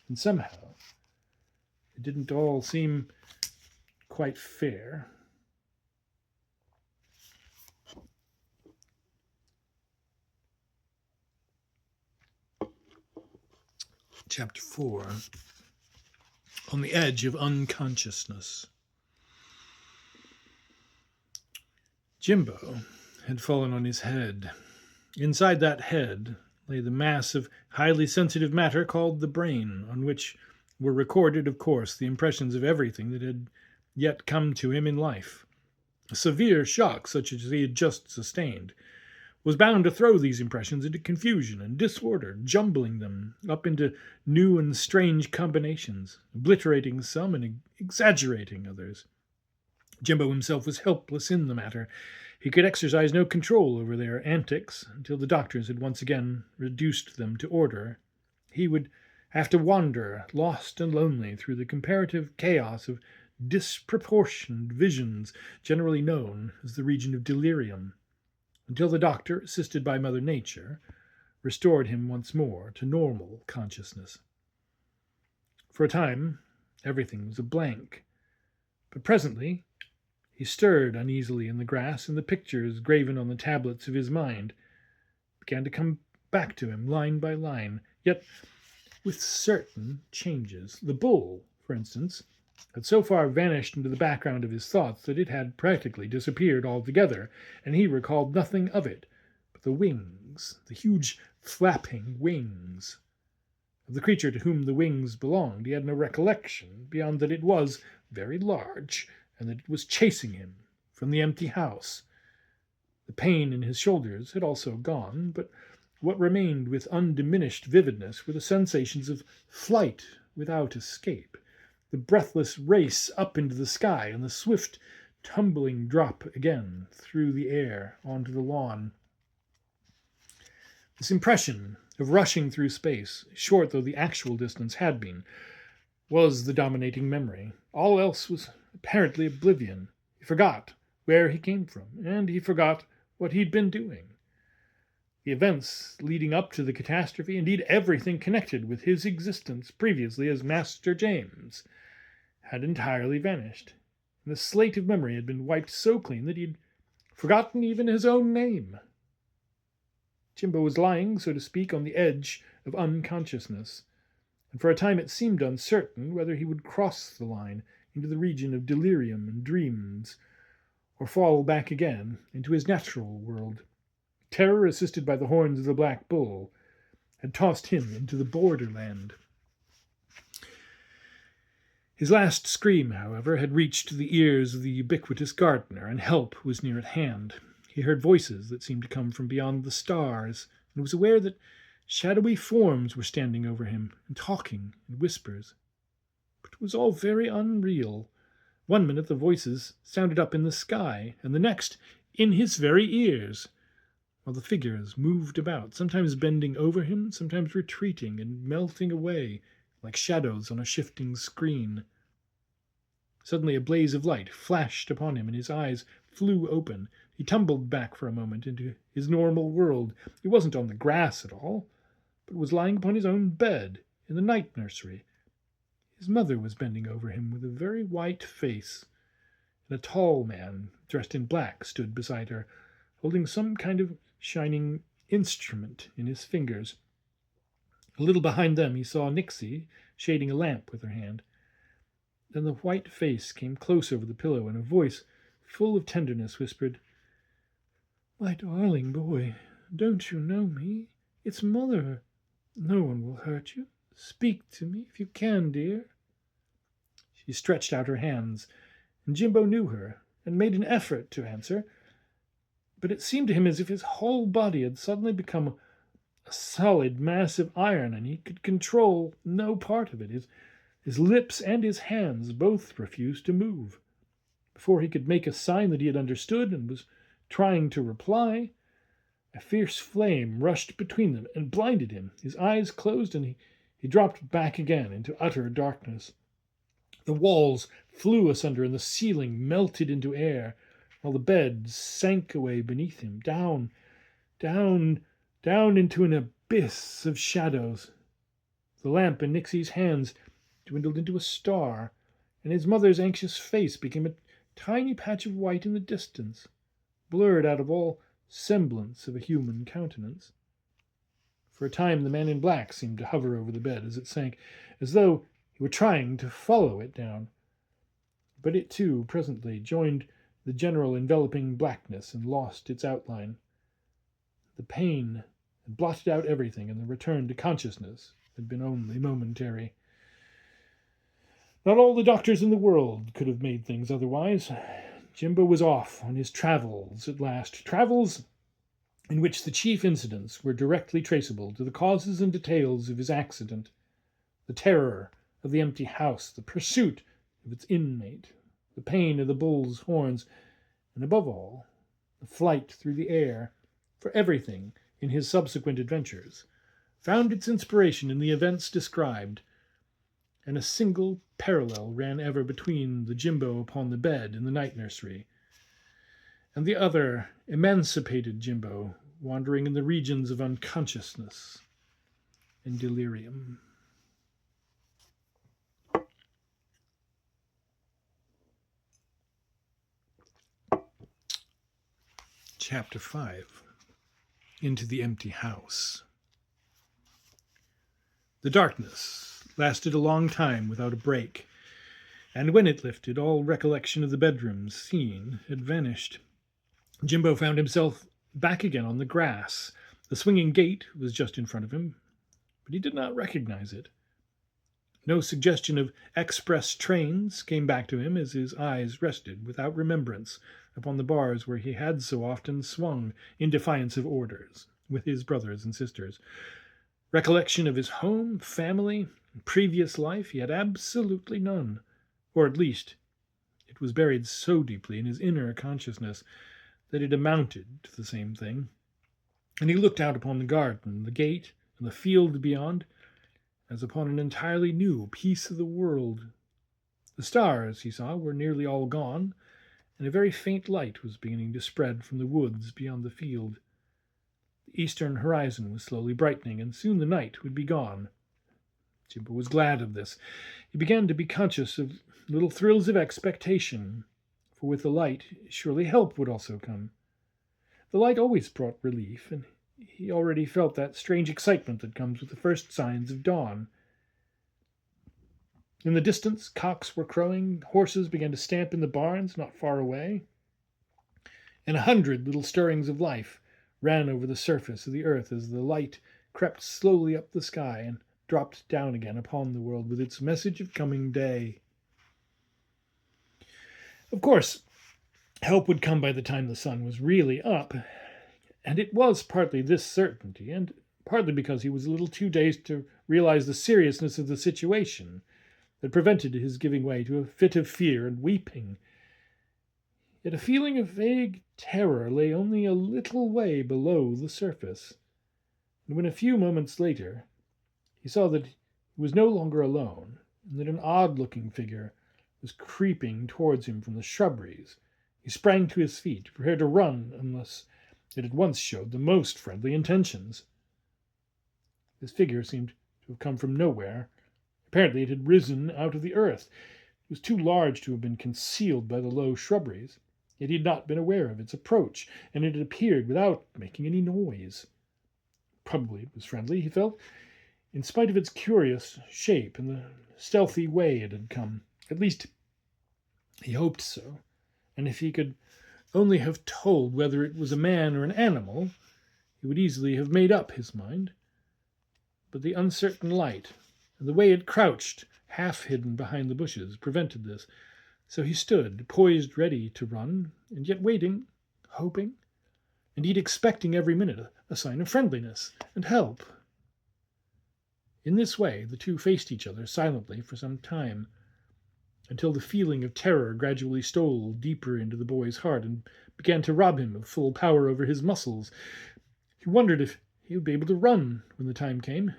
And somehow it didn't all seem quite fair. Chapter 4. On the Edge of Unconsciousness. Jimbo had fallen on his head. Inside that head lay the mass of highly sensitive matter called the brain, on which were recorded, of course, the impressions of everything that had yet come to him in life. A severe shock, such as he had just sustained, was bound to throw these impressions into confusion and disorder, jumbling them up into new and strange combinations, obliterating some and exaggerating others. Jimbo himself was helpless in the matter. He could exercise no control over their antics until the doctors had once again reduced them to order. He would have to wander, lost and lonely, through the comparative chaos of disproportioned visions generally known as the region of delirium, until the doctor, assisted by Mother Nature, restored him once more to normal consciousness. For a time, everything was a blank, but presently he stirred uneasily in the grass, and the pictures graven on the tablets of his mind began to come back to him line by line, yet with certain changes. The bull, for instance, had so far vanished into the background of his thoughts that it had practically disappeared altogether, and he recalled nothing of it but the wings, the huge flapping wings. Of the creature to whom the wings belonged he had no recollection, beyond that it was very large, and that it was chasing him from the empty house. The pain in his shoulders had also gone, but what remained with undiminished vividness were the sensations of flight without escape, the breathless race up into the sky, and the swift tumbling drop again through the air onto the lawn. This impression of rushing through space, short though the actual distance had been, was the dominating memory. All else was apparently oblivion. He forgot where he came from, and he forgot what he'd been doing. The events leading up to the catastrophe, indeed everything connected with his existence previously as Master James, had entirely vanished. And the slate of memory had been wiped so clean that he'd forgotten even his own name. Jimbo was lying, so to speak, on the edge of unconsciousness, and for a time it seemed uncertain whether he would cross the line into the region of delirium and dreams, or fall back again into his natural world. Terror, assisted by the horns of the black bull, had tossed him into the borderland. His last scream, however, had reached the ears of the ubiquitous gardener, and help was near at hand. He heard voices that seemed to come from beyond the stars, and was aware that shadowy forms were standing over him and talking in whispers. But it was all very unreal. One minute the voices sounded up in the sky, and the next in his very ears, while the figures moved about, sometimes bending over him, sometimes retreating and melting away like shadows on a shifting screen. Suddenly a blaze of light flashed upon him, and his eyes flew open. He tumbled back for a moment into his normal world. He wasn't on the grass at all, but was lying upon his own bed in the night nursery. His mother was bending over him with a very white face, and a tall man dressed in black stood beside her, holding some kind of shining instrument in his fingers. A little behind them he saw Nixie shading a lamp with her hand. Then the white face came close over the pillow, and a voice full of tenderness whispered, "My darling boy, don't you know me? It's Mother. No one will hurt you. Speak to me if you can, dear." She stretched out her hands, and Jimbo knew her, and made an effort to answer, but it seemed to him as if his whole body had suddenly become a solid mass of iron, and he could control no part of it. His lips and his hands both refused to move. Before he could make a sign that he had understood and was trying to reply, a fierce flame rushed between them and blinded him. His eyes closed, and he dropped back again into utter darkness. The walls flew asunder, and the ceiling melted into air, while the bed sank away beneath him, down, down, down into an abyss of shadows. The lamp in Nixie's hands dwindled into a star, and his mother's anxious face became a tiny patch of white in the distance, blurred out of all semblance of a human countenance. For a time the man in black seemed to hover over the bed as it sank, as though he were trying to follow it down. But it, too, presently joined the general enveloping blackness and lost its outline. The pain had blotted out everything, and the return to consciousness had been only momentary. Not all the doctors in the world could have made things otherwise. Jimbo was off on his travels at last, travels in which the chief incidents were directly traceable to the causes and details of his accident: the terror of the empty house, the pursuit of its inmate, the pain of the bull's horns, and above all, the flight through the air. For everything in his subsequent adventures found its inspiration in the events described, and a single parallel ran ever between the Jimbo upon the bed in the night nursery and the other emancipated Jimbo wandering in the regions of unconsciousness and delirium. Chapter 5. Into the Empty House. The darkness lasted a long time without a break, and when it lifted, all recollection of the bedrooms seen had vanished. Jimbo found himself back again on the grass. The swinging gate was just in front of him, but he did not recognize it. No suggestion of express trains came back to him as his eyes rested without remembrance upon the bars where he had so often swung in defiance of orders with his brothers and sisters. Recollection of his home, family, and previous life he had absolutely none, or at least it It was buried so deeply in his inner consciousness that it amounted to the same thing. And he looked out upon the garden, the gate, and the field beyond, as upon an entirely new piece of the world. The stars, he saw, were nearly all gone, and a very faint light was beginning to spread from the woods beyond the field. The eastern horizon was slowly brightening, and soon the night would be gone. Jimbo was glad of this. He began to be conscious of little thrills of expectation, for with the light, surely help would also come. The light always brought relief, and he already felt that strange excitement that comes with the first signs of dawn. In the distance, cocks were crowing, horses began to stamp in the barns not far away, and 100 little stirrings of life ran over the surface of the earth as the light crept slowly up the sky and dropped down again upon the world with its message of coming day. Of course, help would come by the time the sun was really up, and it was partly this certainty, and partly because he was a little too dazed to realize the seriousness of the situation, that prevented his giving way to a fit of fear and weeping. Yet a feeling of vague terror lay only a little way below the surface, and when a few moments later he saw that he was no longer alone, and that an odd-looking figure was creeping towards him from the shrubberies, he sprang to his feet, prepared to run unless it at once showed the most friendly intentions. This figure seemed to have come from nowhere. Apparently it had risen out of the earth. It was too large to have been concealed by the low shrubberies, yet he had not been aware of its approach, and it had appeared without making any noise. Probably it was friendly, he felt, in spite of its curious shape and the stealthy way it had come. At least he hoped so, and if he could only have told whether it was a man or an animal, he would easily have made up his mind. But the uncertain light and the way it crouched, half hidden behind the bushes, prevented this. So he stood, poised, ready to run, and yet waiting, hoping, indeed expecting every minute a sign of friendliness and help. In this way the two faced each other silently for some time, until the feeling of terror gradually stole deeper into the boy's heart and began to rob him of full power over his muscles. He wondered if he would be able to run when the time came,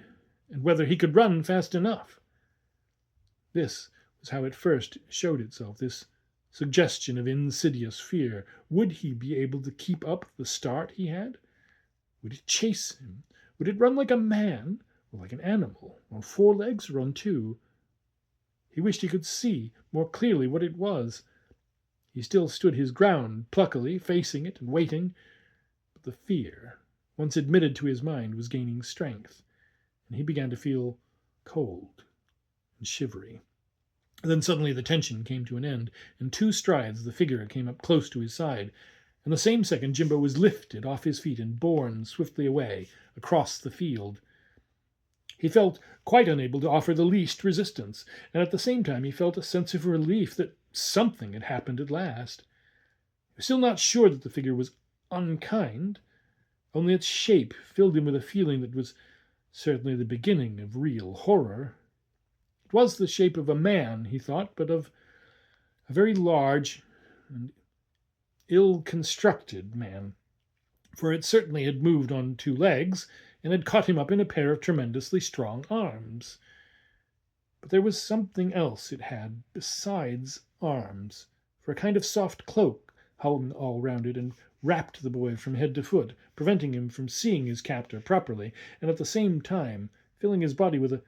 and whether he could run fast enough. This was how it first showed itself, this suggestion of insidious fear. Would he be able to keep up the start he had? Would it chase him? Would it run like a man, or like an animal, on 4 legs or on 2? He wished he could see more clearly what it was. He still stood his ground, pluckily, facing it and waiting, but the fear, once admitted to his mind, was gaining strength, and he began to feel cold and shivery. And then suddenly the tension came to an end. In 2 strides the figure came up close to his side, and the same second Jimbo was lifted off his feet and borne swiftly away across the field. He felt quite unable to offer the least resistance, and at the same time he felt a sense of relief that something had happened at last. He was still not sure that the figure was unkind, only its shape filled him with a feeling that was certainly the beginning of real horror. It was the shape of a man, he thought, but of a very large and ill-constructed man, for it certainly had moved on 2 legs, and had caught him up in a pair of tremendously strong arms. But there was something else it had besides arms, for a kind of soft cloak hung all round it and wrapped the boy from head to foot, preventing him from seeing his captor properly, and at the same time filling his body with a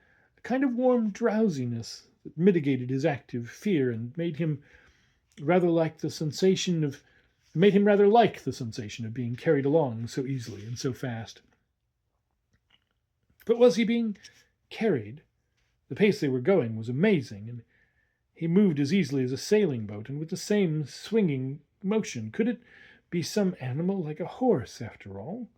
kind of warm drowsiness that mitigated his active fear and made him rather like the sensation of being carried along so easily and so fast. But was he being carried? The pace they were going was amazing, and he moved as easily as a sailing boat, and with the same swinging motion. Could it be some animal like a horse, after all?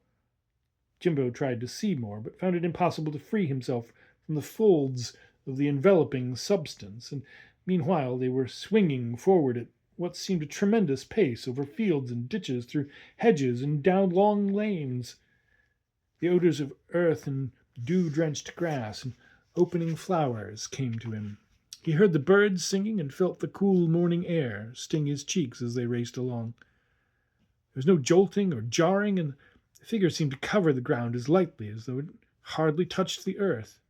Jimbo tried to see more, but found it impossible to free himself from the folds of the enveloping substance, and meanwhile they were swinging forward at what seemed a tremendous pace over fields and ditches, through hedges and down long lanes. The odors of earth and dew-drenched grass and opening flowers came to him. He heard the birds singing and felt the cool morning air sting his cheeks as they raced along. There was no jolting or jarring, and the figure seemed to cover the ground as lightly as though it hardly touched the earth.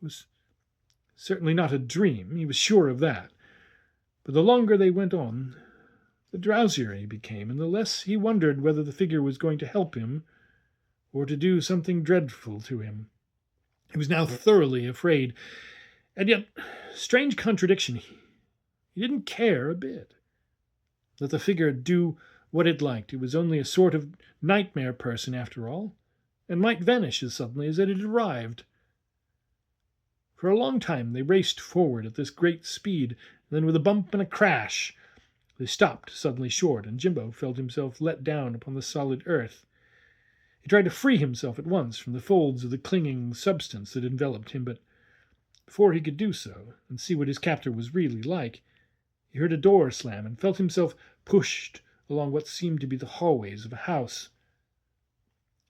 It was certainly not a dream, he was sure of that. But the longer they went on, the drowsier he became, and the less he wondered whether the figure was going to help him or to do something dreadful to him. He was now thoroughly afraid, and yet, strange contradiction, he didn't care a bit. Let the figure do what it liked. It was only a sort of nightmare person after all, and might vanish as suddenly as it had arrived. For a long time they raced forward at this great speed, and then with a bump and a crash they stopped suddenly short, and Jimbo felt himself let down upon the solid earth. He tried to free himself at once from the folds of the clinging substance that enveloped him, but before he could do so and see what his captor was really like, he heard a door slam and felt himself pushed along what seemed to be the hallways of a house.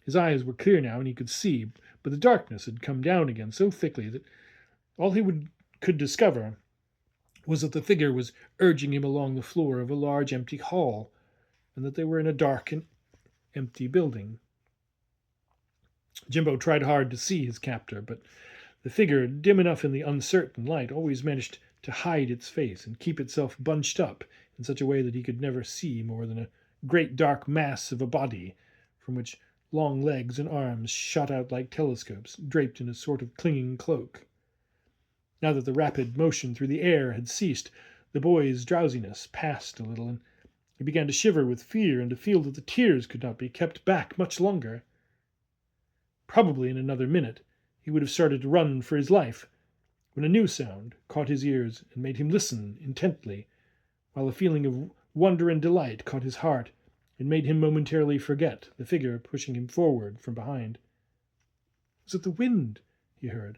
His eyes were clear now, and he could see, but the darkness had come down again so thickly that all he could discover was that the figure was urging him along the floor of a large empty hall, and that they were in a dark and empty building. Jimbo tried hard to see his captor, but the figure, dim enough in the uncertain light, always managed to hide its face and keep itself bunched up in such a way that he could never see more than a great dark mass of a body, from which long legs and arms shot out like telescopes, draped in a sort of clinging cloak. Now that the rapid motion through the air had ceased, the boy's drowsiness passed a little, and he began to shiver with fear and to feel that the tears could not be kept back much longer. Probably in another minute he would have started to run for his life, when a new sound caught his ears and made him listen intently, while a feeling of wonder and delight caught his heart and made him momentarily forget the figure pushing him forward from behind. Was it the wind he heard?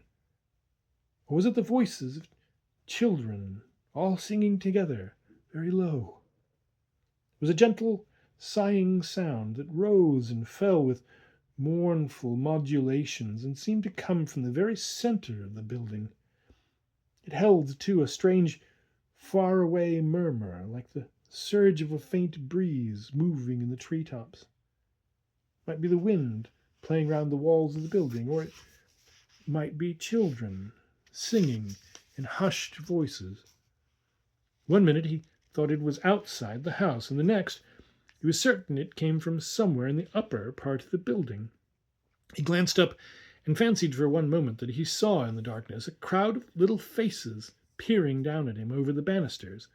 Or was it the voices of children, all singing together, very low? It was a gentle, sighing sound that rose and fell with mournful modulations and seemed to come from the very center of the building. It held, too, a strange, far-away murmur, like the surge of a faint breeze moving in the treetops. It might be the wind playing round the walls of the building, or it might be children singing in hushed voices. One minute he thought it was outside the house, and the next he was certain it came from somewhere in the upper part of the building. He glanced up and fancied for one moment that he saw in the darkness a crowd of little faces peering down at him over the banisters,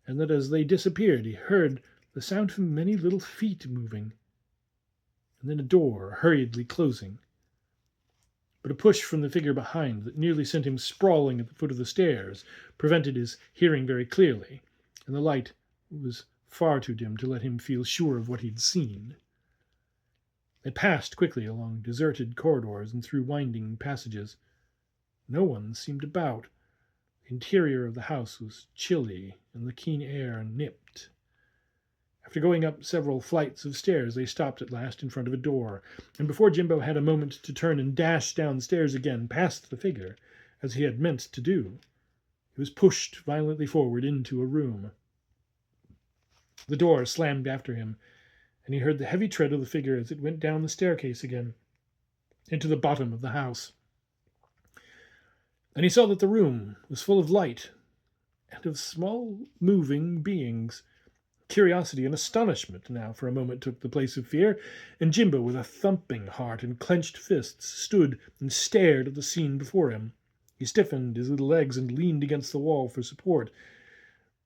and that as they disappeared he heard the sound of many little feet moving, and then a door hurriedly closing. But a push from the figure behind that nearly sent him sprawling at the foot of the stairs prevented his hearing very clearly, and the light was far too dim to let him feel sure of what he'd seen. They passed quickly along deserted corridors and through winding passages. No one seemed about. The interior of the house was chilly, and the keen air nipped. After going up several flights of stairs, they stopped at last in front of a door, and before Jimbo had a moment to turn and dash downstairs again past the figure, as he had meant to do, he was pushed violently forward into a room. The door slammed after him, and he heard the heavy tread of the figure as it went down the staircase again, into the bottom of the house. Then he saw that the room was full of light, and of small moving beings. Curiosity and astonishment now for a moment took the place of fear, and Jimbo, with a thumping heart and clenched fists, stood and stared at the scene before him. He stiffened his little legs and leaned against the wall for support,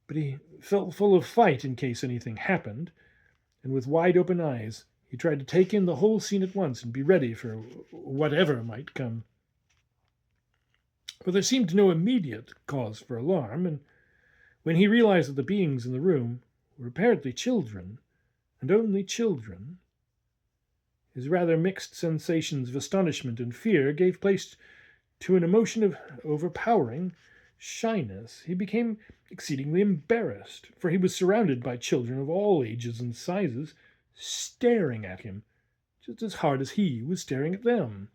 but he felt full of fight in case anything happened, and with wide-open eyes he tried to take in the whole scene at once and be ready for whatever might come. But there seemed no immediate cause for alarm, and when he realized that the beings in the room were apparently children, and only children, his rather mixed sensations of astonishment and fear gave place to an emotion of overpowering shyness. He became exceedingly embarrassed, for he was surrounded by children of all ages and sizes, staring at him, just as hard as he was staring at them.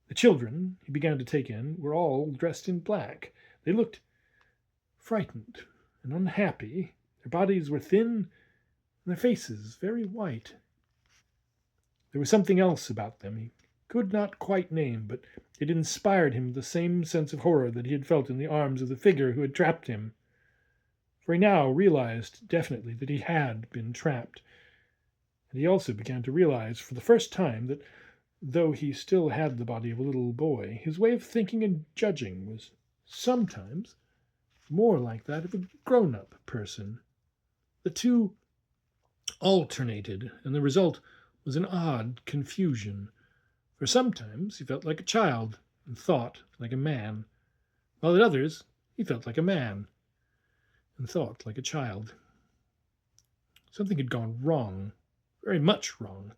The children he began to take in were all dressed in black. They looked frightened and unhappy. Their bodies were thin, and their faces very white. There was something else about them he could not quite name, but it inspired him with the same sense of horror that he had felt in the arms of the figure who had trapped him. For he now realized definitely that he had been trapped. And he also began to realize for the first time that though he still had the body of a little boy, his way of thinking and judging was sometimes more like that of a grown-up person. The two alternated, and the result was an odd confusion. For sometimes he felt like a child and thought like a man, while at others he felt like a man and thought like a child. Something had gone wrong, very much wrong,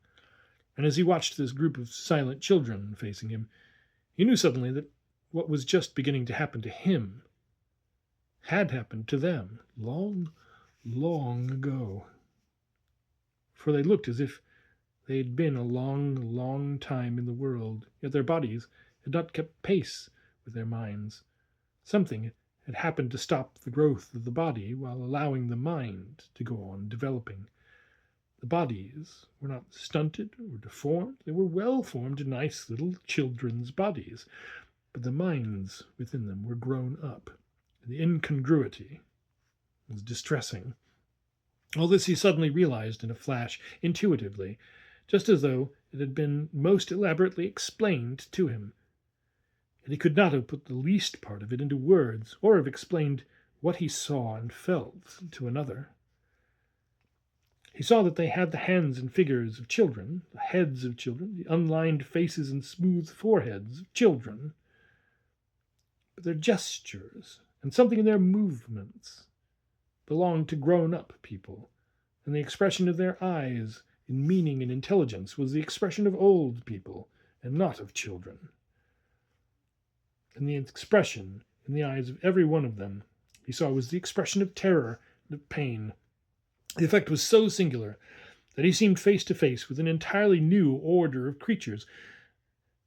and as he watched this group of silent children facing him, he knew suddenly that what was just beginning to happen to him had happened to them long, long ago. For they looked as if they had been a long, long time in the world, yet their bodies had not kept pace with their minds. Something had happened to stop the growth of the body while allowing the mind to go on developing. The bodies were not stunted or deformed. They were well-formed, nice little children's bodies, but the minds within them were grown up. The incongruity was distressing. All this he suddenly realized in a flash, intuitively, just as though it had been most elaborately explained to him. And he could not have put the least part of it into words, or have explained what he saw and felt to another. He saw that they had the hands and figures of children, the heads of children, the unlined faces and smooth foreheads of children. But their gestures and something in their movements belonged to grown-up people, and the expression of their eyes in meaning and intelligence was the expression of old people and not of children. And the expression in the eyes of every one of them he saw was the expression of terror and of pain. The effect was so singular that he seemed face to face with an entirely new order of creatures.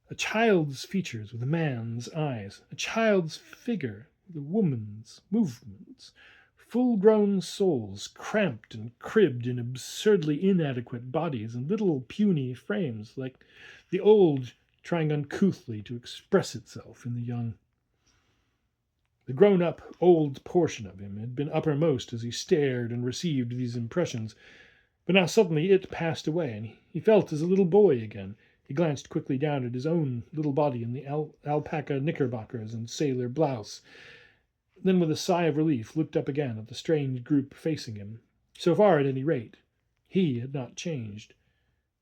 A child's features with a man's eyes, a child's figure with a woman's movements, full-grown souls cramped and cribbed in absurdly inadequate bodies and little puny frames, like the old trying uncouthly to express itself in the young. The grown-up old portion of him had been uppermost as he stared and received these impressions, but now suddenly it passed away, and he felt as a little boy again. He glanced quickly down at his own little body in the alpaca knickerbockers and sailor blouse, then with a sigh of relief looked up again at the strange group facing him. So far, at any rate, he had not changed,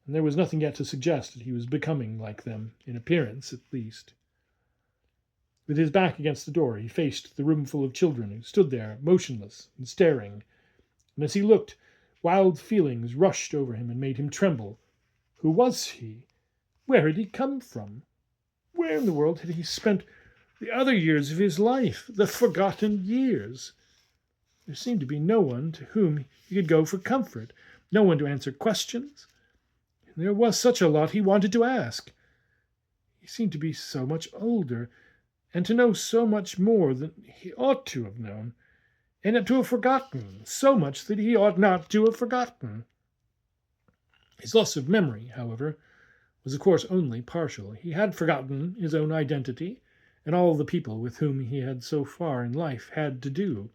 and there was nothing yet to suggest that he was becoming like them, in appearance at least. With his back against the door, he faced the roomful of children who stood there, motionless and staring. And as he looked, wild feelings rushed over him and made him tremble. Who was he? Where had he come from? Where in the world had he spent the other years of his life, the forgotten years? There seemed to be no one to whom he could go for comfort, no one to answer questions. And there was such a lot he wanted to ask. He seemed to be so much older, and to know so much more than he ought to have known, and yet to have forgotten so much that he ought not to have forgotten. His loss of memory, however, was of course only partial. He had forgotten his own identity, and all the people with whom he had so far in life had to do.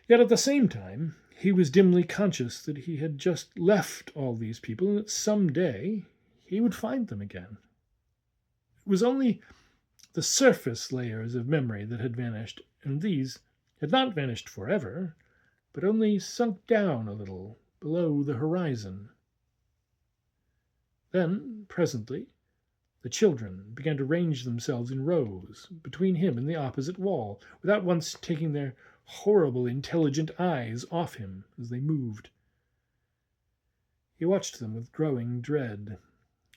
Yet at the same time, he was dimly conscious that he had just left all these people, and that some day he would find them again. It was only the surface layers of memory that had vanished, and these had not vanished forever, but only sunk down a little below the horizon. Then, presently, the children began to range themselves in rows between him and the opposite wall, without once taking their horrible, intelligent eyes off him as they moved. He watched them with growing dread.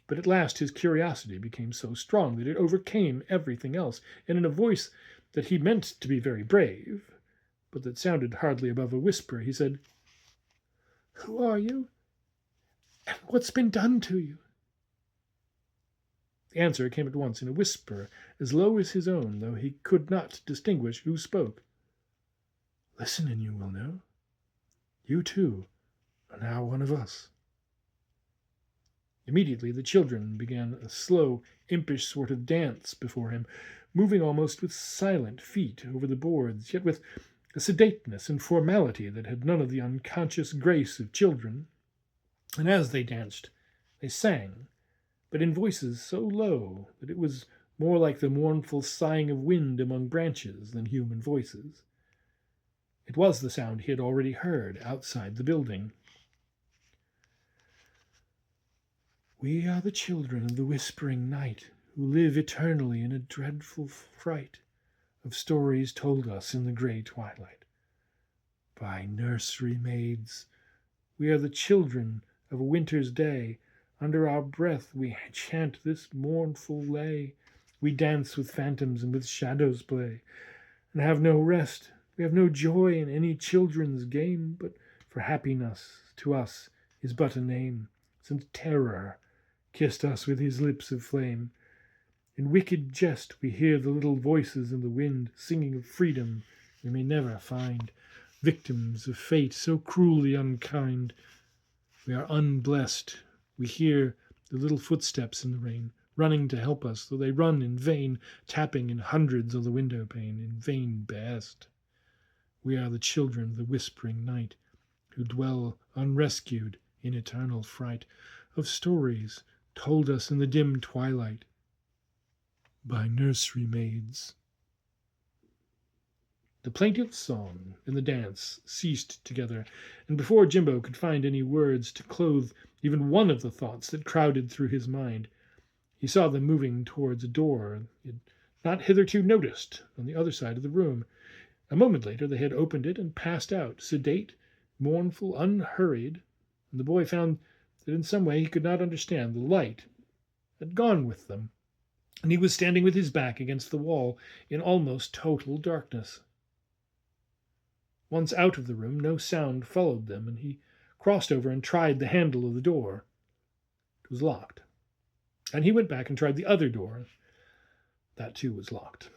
But at last his curiosity became so strong that it overcame everything else, and in a voice that he meant to be very brave, but that sounded hardly above a whisper, he said, "Who are you? And what's been done to you?" The answer came at once in a whisper as low as his own, though he could not distinguish who spoke. "Listen, and you will know. You, too, are now one of us." Immediately the children began a slow, impish sort of dance before him, moving almost with silent feet over the boards, yet with a sedateness and formality that had none of the unconscious grace of children. And as they danced, they sang, but in voices so low that it was more like the mournful sighing of wind among branches than human voices. It was the sound he had already heard outside the building. "We are the children of the whispering night, who live eternally in a dreadful fright of stories told us in the grey twilight by nursery maids. We are the children of a winter's day. Under our breath we chant this mournful lay. We dance with phantoms and with shadows play, and have no rest. We have no joy in any children's game, but for happiness to us is but a name, since terror kissed us with his lips of flame. In wicked jest we hear the little voices in the wind, singing of freedom we may never find. Victims of fate so cruelly unkind, we are unblessed. We hear the little footsteps in the rain, running to help us, though they run in vain, tapping in hundreds on the window pane, in vain behest. We are the children of the whispering night, who dwell unrescued in eternal fright of stories told us in the dim twilight by nursery maids." The plaintive song and the dance ceased together, and before Jimbo could find any words to clothe even one of the thoughts that crowded through his mind, he saw them moving towards a door he had not hitherto noticed on the other side of the room. A moment later they had opened it and passed out, sedate, mournful, unhurried, and the boy found that in some way he could not understand, the light had gone with them, and he was standing with his back against the wall in almost total darkness. Once out of the room, no sound followed them, and he crossed over and tried the handle of the door. It was locked. And he went back and tried the other door. That, too, was locked.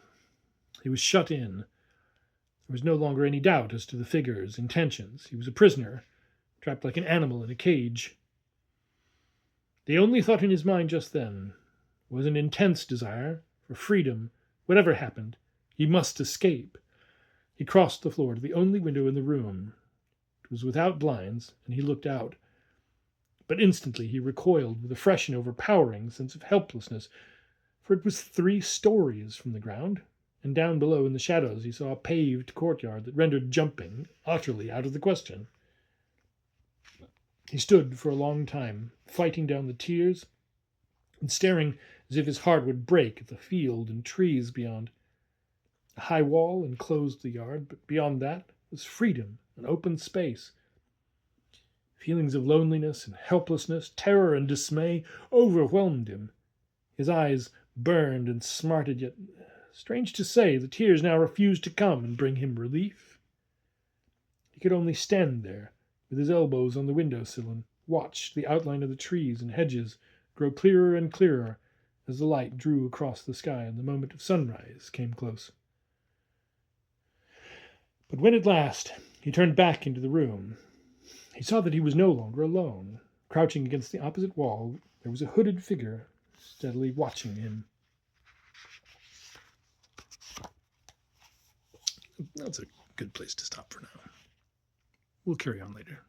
He was shut in. There was no longer any doubt as to the figure's intentions. He was a prisoner, trapped like an animal in a cage. The only thought in his mind just then was an intense desire for freedom. Whatever happened, he must escape. He crossed the floor to the only window in the room. It was without blinds, and he looked out. But instantly he recoiled with a fresh and overpowering sense of helplessness, for it was 3 stories from the ground, and down below in the shadows he saw a paved courtyard that rendered jumping utterly out of the question. He stood for a long time, fighting down the tears and staring as if his heart would break at the field and trees beyond. A high wall enclosed the yard, but beyond that was freedom and open space. Feelings of loneliness and helplessness, terror and dismay overwhelmed him. His eyes burned and smarted, yet, strange to say, the tears now refused to come and bring him relief. He could only stand there, with his elbows on the window-sill, and watch the outline of the trees and hedges grow clearer and clearer as the light drew across the sky and the moment of sunrise came close. But when at last he turned back into the room, he saw that he was no longer alone. Crouching against the opposite wall, there was a hooded figure steadily watching him. That's a good place to stop for now. We'll carry on later.